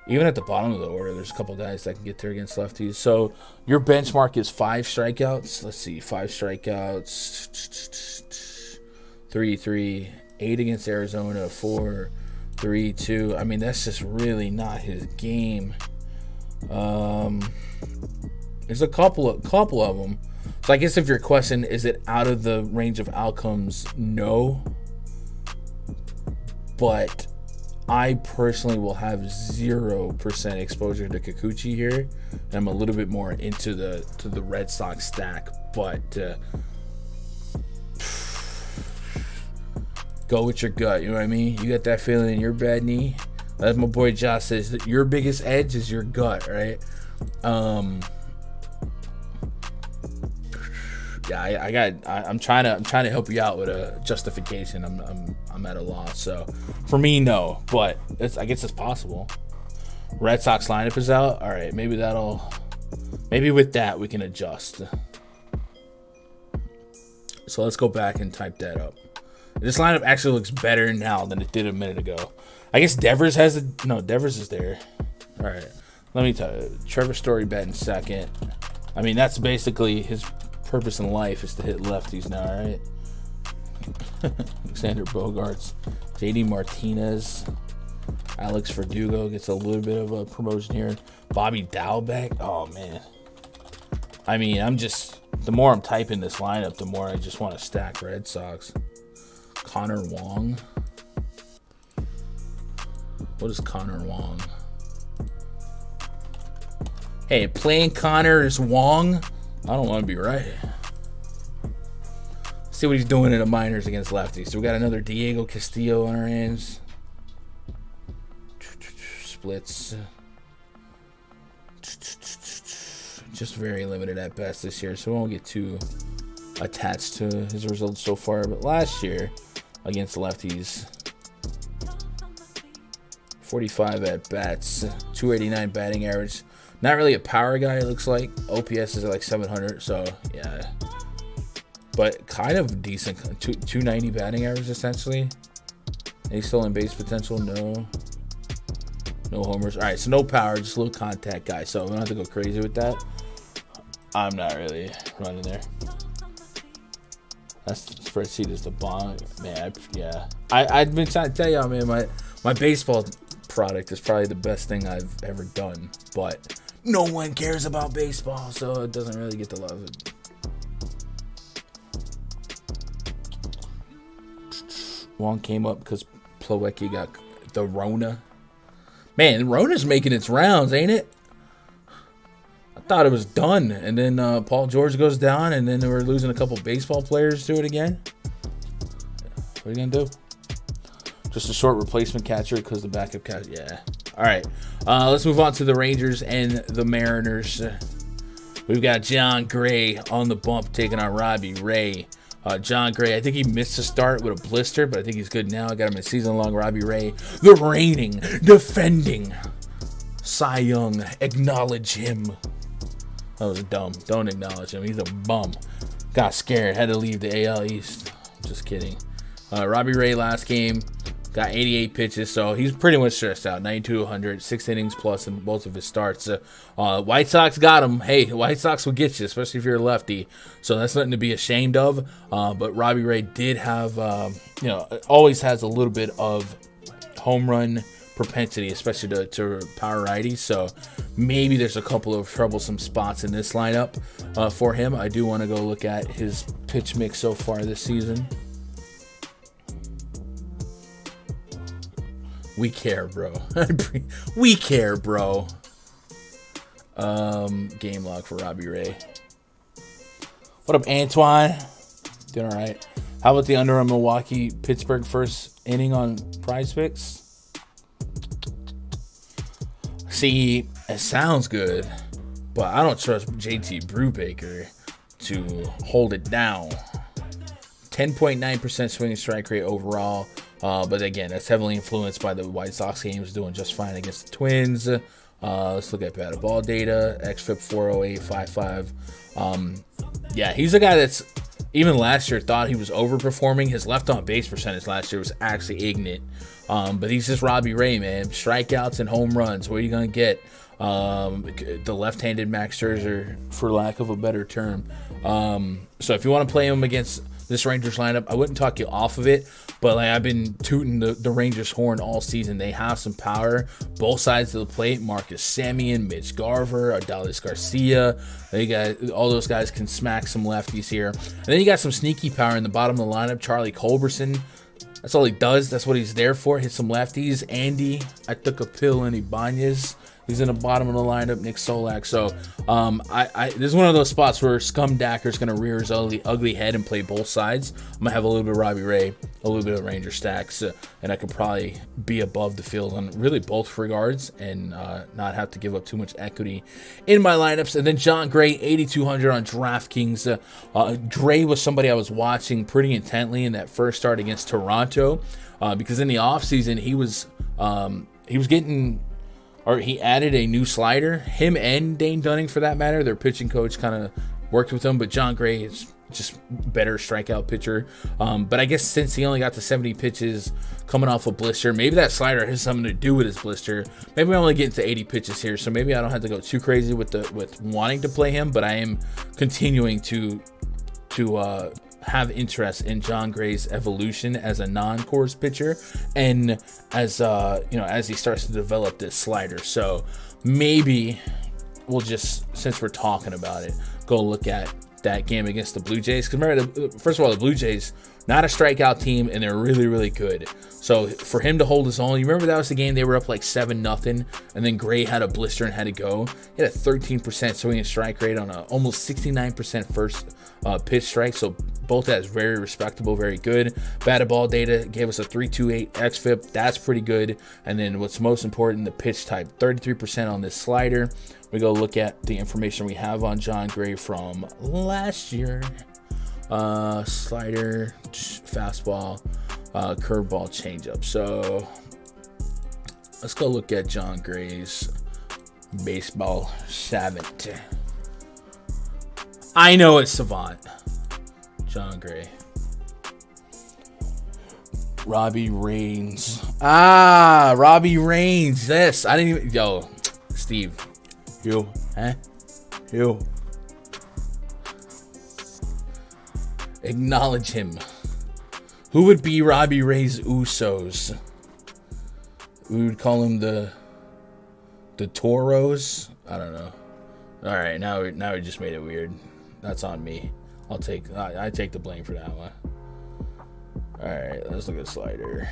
even at the bottom of the order, there's a couple guys that can get there against lefties. So your benchmark is 5 strikeouts. Let's see, 5 strikeouts, 3-3, 8 against Arizona, 4-3-2. I mean, that's just really not his game. There's a couple of them. So I guess if your question is it out of the range of outcomes, no. But I personally will have 0% exposure to Kikuchi here. And I'm a little bit more into the Red Sox stack, but go with your gut. You know what I mean? You got that feeling in your bad knee. As my boy Josh says, that your biggest edge is your gut, right? Yeah, I'm trying to help you out with a justification. I'm at a loss. So for me, no, but I guess it's possible. Red Sox lineup is out. All right, maybe with that we can adjust. So let's go back and type that up. This lineup actually looks better now than it did a minute ago. I guess Devers Devers is there. All right, let me tell you, Trevor Story batting second. I mean, that's basically his purpose in life is to hit lefties now, right? Xander Bogaerts, JD Martinez, Alex Verdugo gets a little bit of a promotion here. Bobby Dow back. Oh man. I mean, the more I'm typing this lineup, the more I just want to stack Red Sox. Connor Wong. What is Connor Wong? Hey, playing Connor is Wong. I don't want to be right. See what he's doing in the minors against lefties. So we got another Diego Castillo on our hands. Splits. Just very limited at best this year, so we won't get too attached to his results so far. But last year against lefties, 45 at bats, 289 batting average. Not really a power guy, it looks like. OPS is at like 700, so yeah. But kind of decent. 290 batting average, essentially. Any stolen base potential? No. No homers. All right, so no power, just a little contact guy. So we don't have to go crazy with that. I'm not really running there. That spreadsheet is the bomb. Man, I've been trying to tell y'all, man, my baseball product is probably the best thing I've ever done. But no one cares about baseball, so it doesn't really get the love. Wong came up because Plawecki got the Rona. Man, Rona's making its rounds, ain't it? I thought it was done, and then Paul George goes down, and then we're losing a couple baseball players to it again. What are you gonna do? Just a short replacement catcher because the backup catcher. Yeah. All right. Let's move on to the Rangers and the Mariners. We've got John Gray on the bump taking on Robbie Ray. John Gray, I think he missed a start with a blister, but I think he's good now. I got him a season-long. Robbie Ray, the reigning, defending Cy Young. Acknowledge him. That was dumb. Don't acknowledge him. He's a bum. Got scared. Had to leave the AL East. Just kidding. Robbie Ray last game got 88 pitches, so he's pretty much stressed out. 92 to 100, 6 innings plus in both of his starts. White Sox got him. Hey, White Sox will get you, especially if you're a lefty. So that's nothing to be ashamed of. But Robbie Ray did have, always has a little bit of home run propensity, especially to power righties. So maybe there's a couple of troublesome spots in this lineup for him. I do want to go look at his pitch mix so far this season. We care, bro. We care, bro. Game log for Robbie Ray. What up, Antoine? Doing all right. How about the under on Milwaukee Pittsburgh first inning on PrizePicks? See, it sounds good, but I don't trust JT Brubaker to hold it down. 10.9% swinging strike rate overall. But again, that's heavily influenced by the White Sox games doing just fine against the Twins. Let's look at batted ball data. XFIP 408.55. Yeah, he's a guy that's even last year thought he was overperforming. His left on base percentage last year was actually ignorant. But he's just Robbie Ray, man. Strikeouts and home runs. What are you going to get? The left-handed Max Scherzer, for lack of a better term. So if you want to play him against this Rangers lineup, I wouldn't talk you off of it, but like I've been tooting the Rangers horn all season. They have some power, both sides of the plate. Marcus Semien, Mitch Garver, Adalis Garcia. They got all those guys can smack some lefties here. And then you got some sneaky power in the bottom of the lineup. Charlie Culberson. That's all he does. That's what he's there for. Hit some lefties. Andy, I took a pill and Ibanez. He's in the bottom of the lineup. Nick Solak. So this is one of those spots where Scum Dacker's going to rear his ugly head and play both sides. I'm going to have a little bit of Robbie Ray, a little bit of Ranger stacks, and I could probably be above the field on really both regards and not have to give up too much equity in my lineups. And then John Gray, 8,200 on DraftKings. Gray was somebody I was watching pretty intently in that first start against Toronto because in the offseason he was getting... or he added a new slider. Him and Dane Dunning, for that matter, their pitching coach kind of worked with him. But John Gray is just better strikeout pitcher. But I guess since he only got to 70 pitches coming off a blister, maybe that slider has something to do with his blister. Maybe I'm only getting to 80 pitches here, so maybe I don't have to go too crazy with wanting to play him. But I am continuing to have interest in John Gray's evolution as a non-course pitcher and as as he starts to develop this slider. So maybe we'll just, since we're talking about it, go look at that game against the Blue Jays. Because remember, first of all, the Blue Jays, not a strikeout team, and they're really, really good. So for him to hold his own, you remember that was the game they were up like 7-0, and then Gray had a blister and had to go. He had a 13% swinging strike rate on a almost 69% first pitch strike. So both that's very respectable, very good. Batted ball data gave us a 3.28 xFIP. That's pretty good. And then what's most important, the pitch type, 33% on this slider. We go look at the information we have on John Gray from last year. Slider, fastball, curveball, changeup. So let's go look at John Gray's baseball savant. I know it's savant. John Gray. Robbie Raines. Robbie Raines. Yes, I didn't even. Yo, Steve. You. Acknowledge him. Who would be Robbie Ray's Usos? We would call him the Toros. I don't know. All right, now we just made it weird. That's on me. I take the blame for that one. All right, let's look at slider.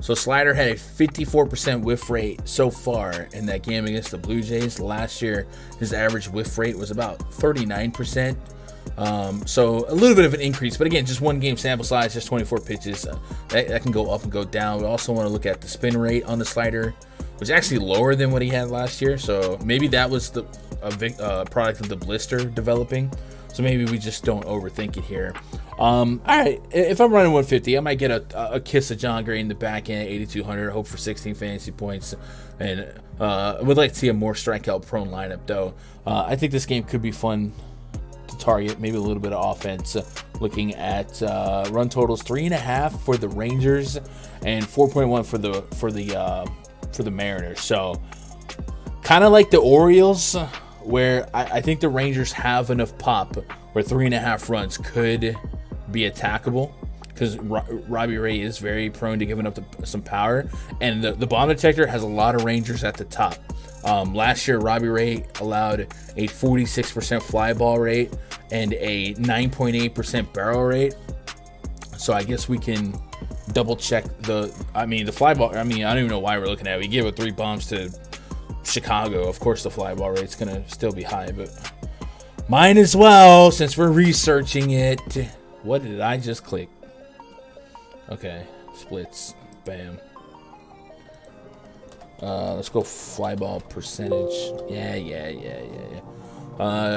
So slider had a 54% whiff rate so far in that game against the Blue Jays. Last year, his average whiff rate was about 39%. So a little bit of an increase, but again, just one game sample size, just 24 pitches. That can go up and go down. We also want to look at the spin rate on the slider, which is actually lower than what he had last year. So maybe that was a product of the blister developing. So maybe we just don't overthink it here. All right, if I'm running 150, I might get a kiss of John Gray in the back end, 8,200. Hope for 16 fantasy points, and I would like to see a more strikeout prone lineup though. I think this game could be fun to target, maybe a little bit of offense. Looking at run totals, 3.5 for the Rangers and 4.1 for the Mariners. So kind of like the Orioles, where I think the Rangers have enough pop where 3.5 runs could be attackable, because Robbie Ray is very prone to giving up some power, and the bomb detector has a lot of Rangers at the top. Last year, Robbie Ray allowed a 46% fly ball rate and a 9.8% barrel rate. So I guess we can double check the fly ball. I don't even know why we're looking at it. We gave it 3 bombs to Chicago. Of course, the fly ball rate's gonna still be high, but mine as well, since we're researching it. What did I just click? Okay, splits, bam. Let's go fly ball percentage. Yeah.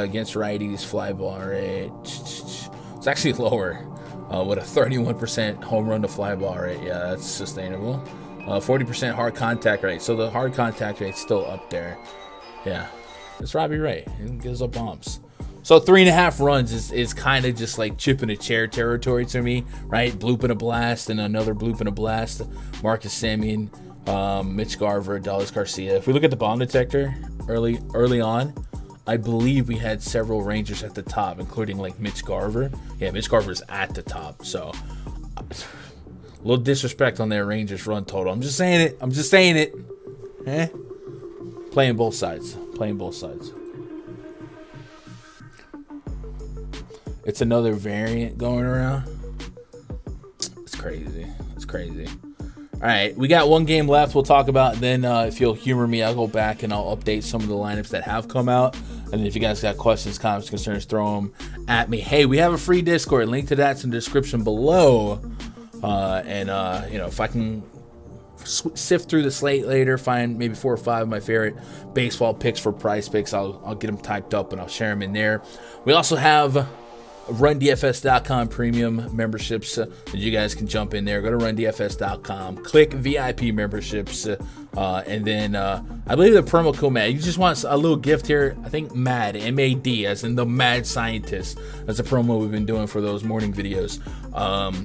Against righties, fly ball rate. It's actually lower. With a 31% home run to fly ball rate. Yeah, that's sustainable. 40% hard contact rate. So the hard contact rate's still up there. Yeah, it's Robbie Ray. He gives up bombs. So 3.5 runs is kind of just like chip in a chair territory to me, right? Bloop and a blast and another bloop and a blast. Marcus Semien, Mitch Garver, Dallas Garcia. If we look at the bomb detector early on, I believe we had several Rangers at the top, including like Mitch Garver. Yeah, Mitch Garver's at the top. So a little disrespect on their Rangers run total. I'm just saying it. Playing both sides. It's another variant going around. It's crazy. All right, we got one game left we'll talk about. Then if you'll humor me, I'll go back and I'll update some of the lineups that have come out. And then if you guys got questions, comments, concerns, throw them at me. Hey, we have a free Discord. Link to that's in the description below. If I can sift through the slate later, find maybe 4 or 5 of my favorite baseball picks for PrizePicks, I'll get them typed up and I'll share them in there. We also have RunDFS.com premium memberships that you guys can jump in there. Go to RunDFS.com, click VIP memberships, and then I believe the promo code MAD. You just want a little gift here. I think MAD, M-A-D, as in the Mad Scientist. That's a promo we've been doing for those morning videos.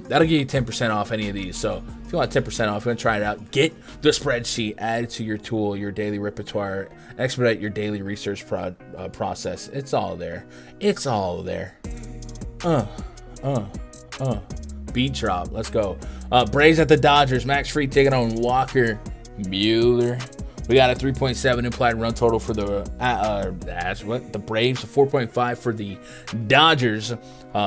That'll give you 10% off any of these. So if you want 10% off, you want to try it out, get the spreadsheet, add it to your tool, your daily repertoire, expedite your daily research process. It's all there. Beat drop. Let's go. Braves at the Dodgers. Max Fried taking on Walker Buehler. We got a 3.7 implied run total for the Braves. 4.5 for the Dodgers.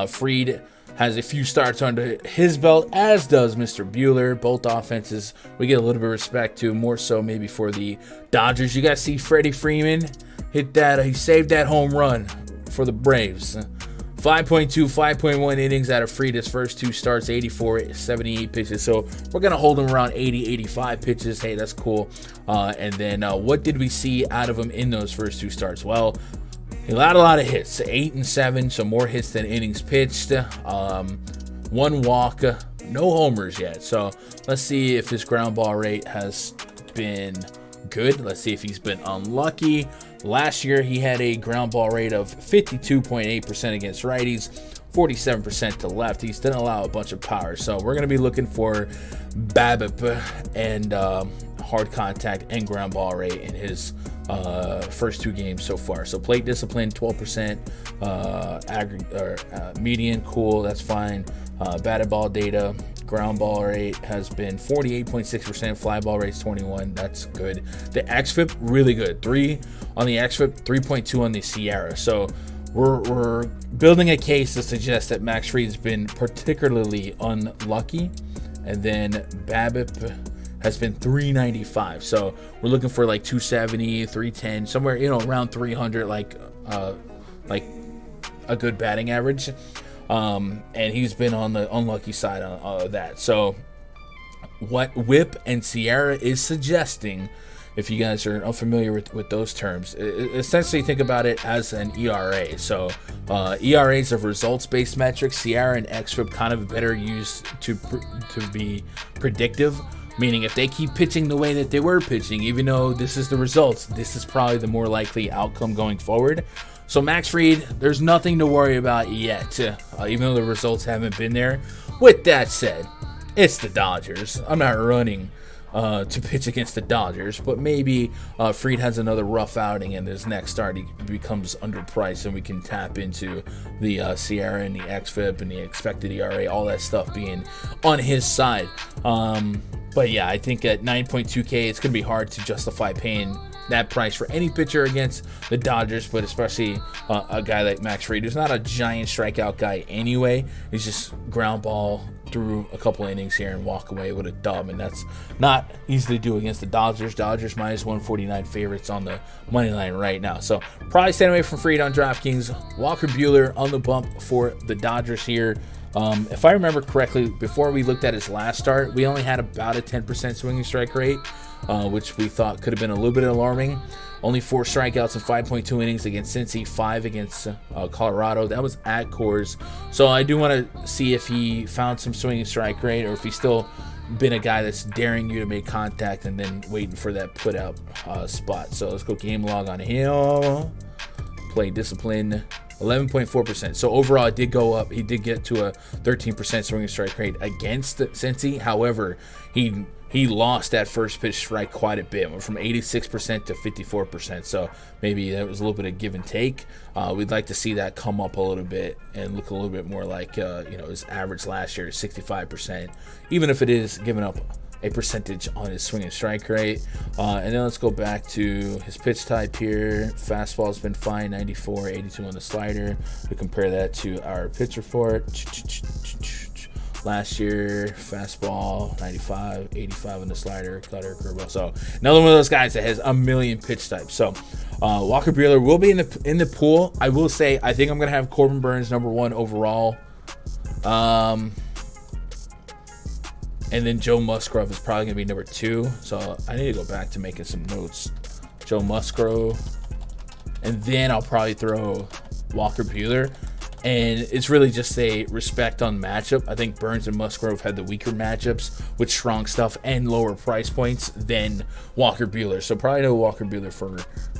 Fried has a few starts under his belt, as does Mr. Buehler. Both offenses, we get a little bit of respect to, more so maybe for the Dodgers. You guys see Freddie Freeman hit that. He saved that home run for the Braves. 5.1 innings out of Fried his first 2 starts, 84, 78 pitches. So we're going to hold him around 80, 85 pitches. Hey, that's cool. And then what did we see out of him in those first 2 starts? Well, he allowed a lot of hits, 8 and 7, so more hits than innings pitched. 1 walk, no homers yet. So let's see if his ground ball rate has been good. Let's see if he's been unlucky. Last year, he had a ground ball rate of 52.8% against righties, 47% to lefties. Didn't allow a bunch of power. So we're going to be looking for BABIP and hard contact and ground ball rate in his first 2 games so far. So plate discipline, 12%, median, cool, that's fine. Batted ball data, ground ball rate has been 48.6%, fly ball rate's 21, that's good. The xFIP, really good, 3 on the xFIP, 3.2 on the Sierra. So we're building a case to suggest that Max Fried's been particularly unlucky. And then BABIP has been 395. So we're looking for like 270, 310, somewhere, around 300, like a good batting average. And he's been on the unlucky side of that. So what WHIP and Sierra is suggesting, if you guys are unfamiliar with those terms, essentially think about it as an ERA. So ERAs are results-based metrics. Sierra and xFIP kind of better used to be predictive, meaning if they keep pitching the way that they were pitching, even though this is the results, this is probably the more likely outcome going forward. So Max Fried, there's nothing to worry about yet, even though the results haven't been there. With that said, it's the Dodgers. I'm not running to pitch against the Dodgers, but maybe Fried has another rough outing and his next start he becomes underpriced and we can tap into the Sierra and the XFIP and the expected ERA, all that stuff being on his side. But yeah, I think at 9.2K, it's going to be hard to justify paying that price for any pitcher against the Dodgers, but especially a guy like Max Fried, who's not a giant strikeout guy anyway. He's just ground ball through a couple innings here and walk away with a dub, and that's not easy to do against the Dodgers. Dodgers minus 149 favorites on the money line right now. So probably staying away from Fried on DraftKings. Walker Buehler on the bump for the Dodgers here. If I remember correctly, before we looked at his last start, we only had about a 10% swinging strike rate, which we thought could have been a little bit alarming. Only 4 strikeouts in 5.2 innings against Cincy, 5 against Colorado. That was at Coors. So I do want to see if he found some swinging strike rate or if he's still been a guy that's daring you to make contact and then waiting for that put out spot. So let's go game log on him. Play discipline. 11.4%. So overall, it did go up. He did get to a 13% swinging strike rate against Cincy. However, he lost that first pitch strike quite a bit. Went from 86% to 54%. So maybe that was a little bit of give and take. We'd like to see that come up a little bit and look a little bit more like his average last year is 65%. Even if it is giving up a percentage on his swing and strike rate. And then let's go back to his pitch type here. Fastball's been fine, 94, 82 on the slider. We compare that to our pitch report. Last year, fastball, 95, 85 on the slider, cutter, curveball. So another one of those guys that has a million pitch types. So Walker Buehler will be in the pool. I will say, I think I'm going to have Corbin Burnes number 1 overall. And then Joe Musgrove is probably going to be number 2. So I need to go back to making some notes. Joe Musgrove. And then I'll probably throw Walker Buehler. And it's really just a respect on matchup. I think Burnes and Musgrove had the weaker matchups with strong stuff and lower price points than Walker Buehler. So probably no Walker Buehler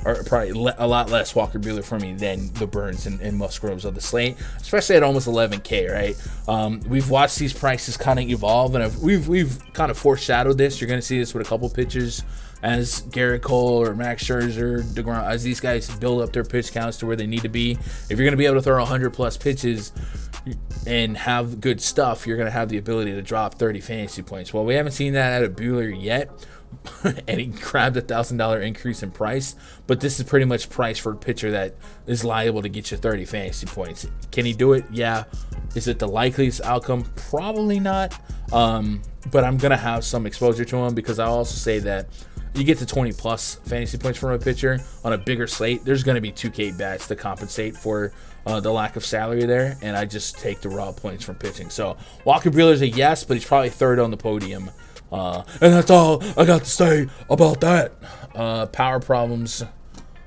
or probably a lot less Walker Buehler for me than the Burnes and Musgroves of the slate, especially at almost 11K, right? We've watched these prices kind of evolve, and we've kind of foreshadowed this. You're going to see this with a couple pitchers as Garrett Cole or Max Scherzer, DeGrom, as these guys build up their pitch counts to where they need to be. If you're going to be able to throw 100 plus pitches and have good stuff, you're going to have the ability to drop 30 fantasy points. Well, we haven't seen that out of Buehler yet, and he grabbed a $1,000 increase in price, but this is pretty much price for a pitcher that is liable to get you 30 fantasy points. Can he do it? Yeah. Is it the likeliest outcome? Probably not, but I'm going to have some exposure to him because I also say that you get to 20 plus fantasy points from a pitcher on a bigger slate, there's going to be 2K bats to compensate for the lack of salary there, and I just take the raw points from pitching. So Walker Buehler's a yes, but he's probably 3rd on the podium. And that's all I got to say about that. Power problems.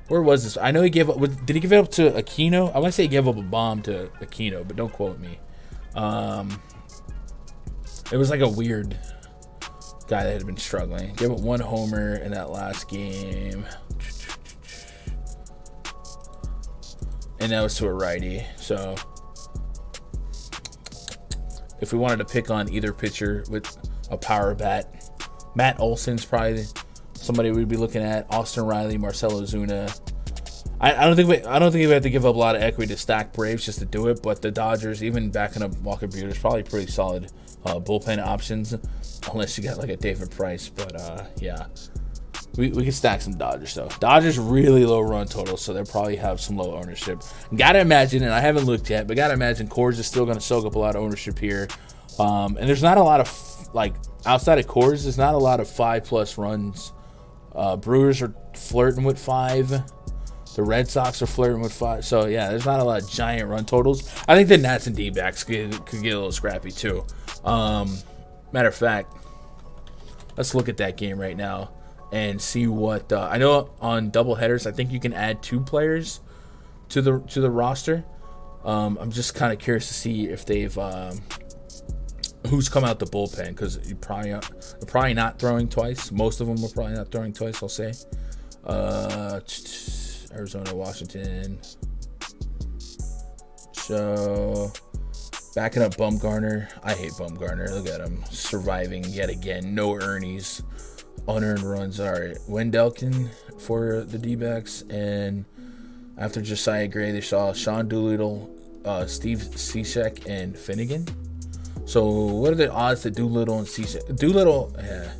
Where was this? I know he gave up. Did he give it up to Aquino? I want to say he gave up a bomb to Aquino, but don't quote me. It was like a weird guy that had been struggling. Gave up 1 homer in that last game. And that was to a righty. So if we wanted to pick on either pitcher with a power bat, Matt Olson's probably somebody we'd be looking at. Austin Riley, Marcelo Zuna. I don't think we have to give up a lot of equity to stack Braves just to do it, but the Dodgers, even backing up Walker Buehler, is probably pretty solid bullpen options, unless you got like a David Price. But yeah, we can stack some Dodgers though. Dodgers really low run total, so they'll probably have some low ownership. Gotta imagine, and I haven't looked yet, but gotta imagine Coors is still going to soak up a lot of ownership here. And there's not a lot of, like, outside of Coors, there's not a lot of 5+ runs. Brewers are flirting with 5. The Red Sox are flirting with 5. So, yeah, there's not a lot of giant run totals. I think the Nats and D-backs could get a little scrappy, too. Matter of fact, let's look at that game right now and see what... I know on doubleheaders, I think you can add 2 players to the roster. I'm just kind of curious to see if they've... who's come out the bullpen, because they're probably not throwing twice. Most of them are probably not throwing twice, I'll say. Arizona, Washington. So, backing up Bumgarner. I hate Bumgarner. Look at him surviving yet again. No Ernie's. Unearned runs. All right. Wendelken for the D-backs. And after Josiah Gray, they saw Sean Doolittle, Steve Cishek, and Finnegan. So, what are the odds that Doolittle and Cishek? Doolittle, yeah.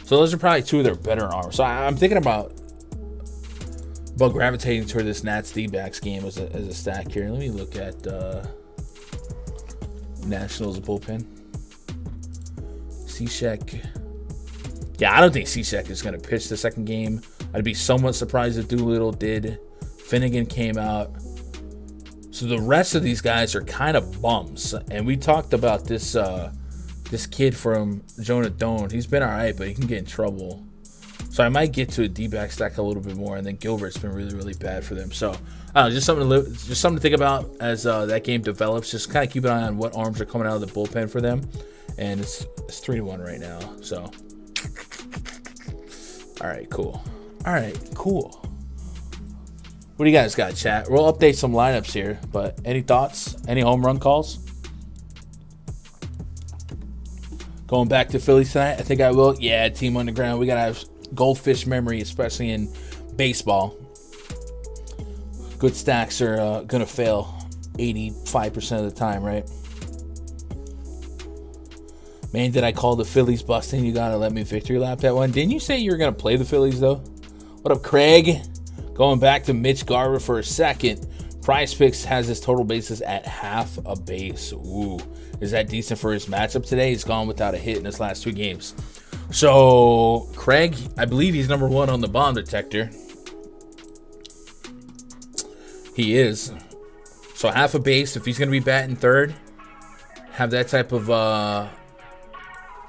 So, those are probably two of their better arms. So, I'm thinking about gravitating toward this Nats D-backs game as a stack here. Let me look at Nationals bullpen. Cishek. Yeah, I don't think Cishek is going to pitch the second game. I'd be somewhat surprised if Doolittle did. Finnegan came out. So the rest of these guys are kind of bums. And we talked about this this kid from Jonah Doan. He's been all right, but he can get in trouble. So I might get to a D-back stack a little bit more. And then Gilbert's been really, really bad for them. So I don't know, just something to think about as that game develops. Just kind of keep an eye on what arms are coming out of the bullpen for them. And it's 3-1 right now. So all right, cool. What do you guys got, chat? We'll update some lineups here, but any thoughts? Any home run calls? Going back to Phillies tonight? I think I will. Yeah, team underground. We got to have goldfish memory, especially in baseball. Good stacks are going to fail 85% of the time, right? Man, did I call the Phillies busting? You got to let me victory lap that one. Didn't you say you were going to play the Phillies, though? What up, Craig? Going back to Mitch Garver for a second. PrizePicks has his total bases at half a base. Ooh, is that decent for his matchup today? He's gone without a hit in his last 2 games. So, Craig, I believe he's number 1 on the bomb detector. He is. So, half a base. If he's going to be batting third, have that type of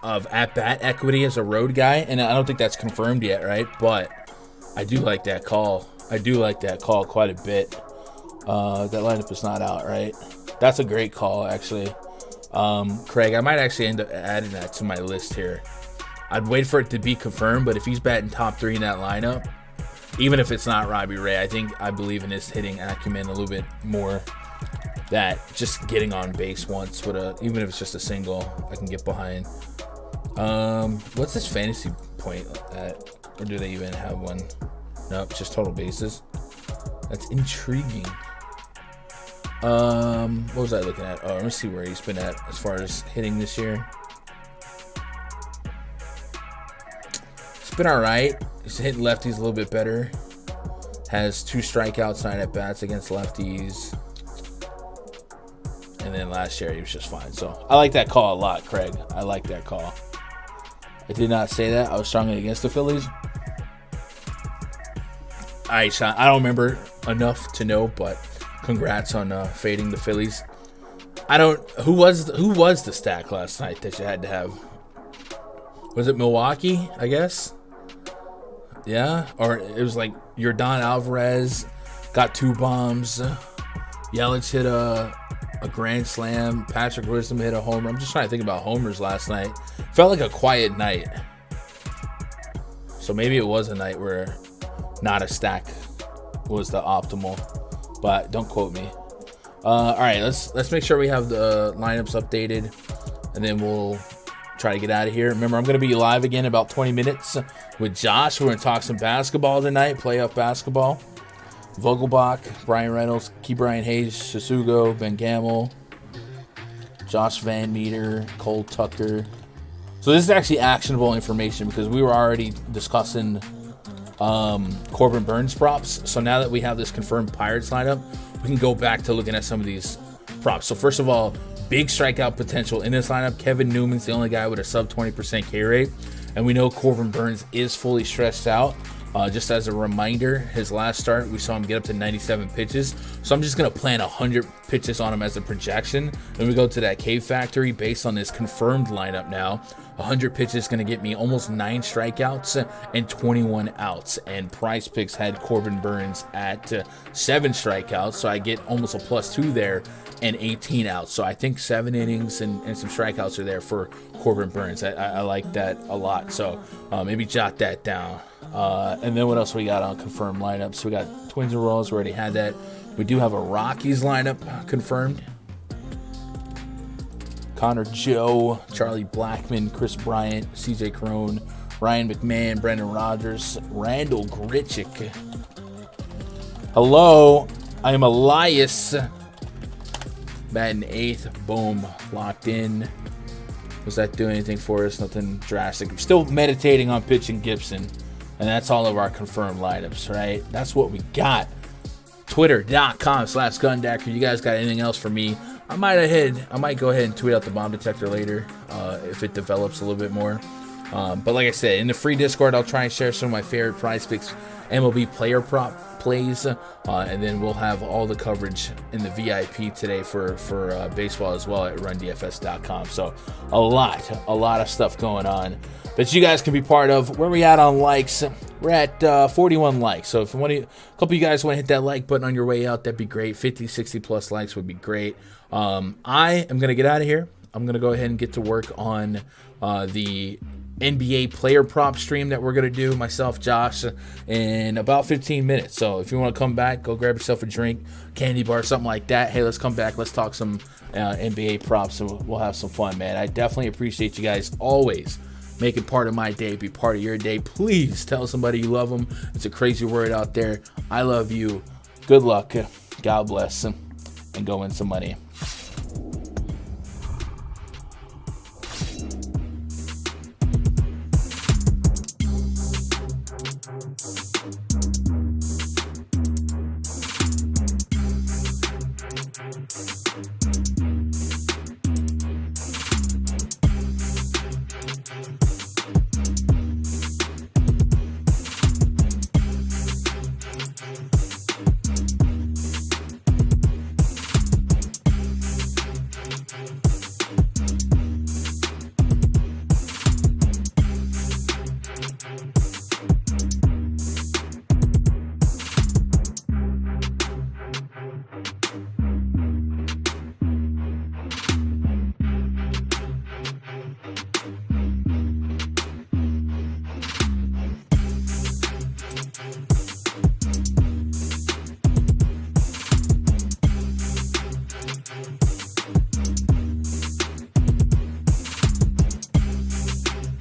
at-bat equity as a road guy. And I don't think that's confirmed yet, right? But I do like that call. I do like that call quite a bit. That lineup is not out, right? That's a great call, actually. Craig, I might actually end up adding that to my list here. I'd wait for it to be confirmed, but if he's batting top 3 in that lineup, even if it's not Robbie Ray, I believe in his hitting acumen a little bit more. That just getting on base once with even if it's just a single, I can get behind. What's his fantasy point at? Or do they even have one? Nope, just total bases. That's intriguing. What was I looking at? Oh, let me see where he's been at as far as hitting this year. It's been all right. He's hitting lefties a little bit better. Has 2 strikeouts, 9 at bats against lefties. And then last year he was just fine. So I like that call a lot, Craig. I like that call. I did not say that. I was strongly against the Phillies. All right, Sean. I don't remember enough to know, but congrats on fading the Phillies. Who was the stack last night that you had to have? Was it Milwaukee, I guess? Yeah? Or it was like Yordan Alvarez got 2 bombs. Yelich hit a grand slam. Patrick Wisdom hit a homer. I'm just trying to think about homers last night. Felt like a quiet night. So maybe it was a night where not a stack was the optimal, but don't quote me. All right, let's make sure we have the lineups updated, and then we'll try to get out of here. Remember, I'm going to be live again in about 20 minutes with Josh. We're going to talk some basketball tonight, playoff basketball. Vogelbach, Brian Reynolds, Key Brian Hayes, Sasugo, Ben Gamel, Josh Van Meter, Cole Tucker. So this is actually actionable information because we were already discussing Corbin Burns props. So now that we have this confirmed Pirates lineup, we can go back to looking at some of these props. So first of all, big strikeout potential in this lineup. Kevin Newman's the only guy with a sub 20% K rate. And we know Corbin Burns is fully stretched out. Just as a reminder, his last start, we saw him get up to 97 pitches. So I'm just going to plan 100 pitches on him as a projection. Then we go to that K factory based on this confirmed lineup now. 100 pitches is going to get me almost 9 strikeouts and 21 outs. And PrizePicks had Corbin Burns at 7 strikeouts. So I get almost a +2 there and 18 outs. So I think 7 innings and some strikeouts are there for Corbin Burns. I like that a lot. So maybe jot that down. And then what else we got on confirmed lineups? We got Twins and Royals. We already had that. We do have a Rockies lineup confirmed. Connor Joe, Charlie Blackmon, Chris Bryant, CJ Crone, Ryan McMahon, Brendan Rodgers, Randall Grichuk. Hello, I am Elias. Batting 8th, boom, locked in. Was that doing anything for us? Nothing drastic. I'm still meditating on pitching Gibson, and that's all of our confirmed lineups, right? That's what we got. Twitter.com/Gundacker. You guys got anything else for me? I might go ahead and tweet out the bomb detector later if it develops a little bit more. But like I said, in the free Discord, I'll try and share some of my favorite PrizePicks MLB player prop plays, and then we'll have all the coverage in the VIP today for baseball as well at rundfs.com. So a lot of stuff going on that you guys can be part of. Where we at on likes? We're at 41 likes. So if a couple of you guys want to hit that like button on your way out, that'd be great. 50, 60 plus likes would be great. I am going to get out of here. I'm going to go ahead and get to work on the NBA player prop stream that we're going to do, myself, Josh, in about 15 minutes. So if you want to come back, go grab yourself a drink, candy bar, something like that. Hey, let's come back. Let's talk some NBA props, and we'll have some fun, man. I definitely appreciate you guys always make it part of my day, be part of your day. Please tell somebody you love them. It's a crazy word out there. I love you. Good luck. God bless. And go win some money.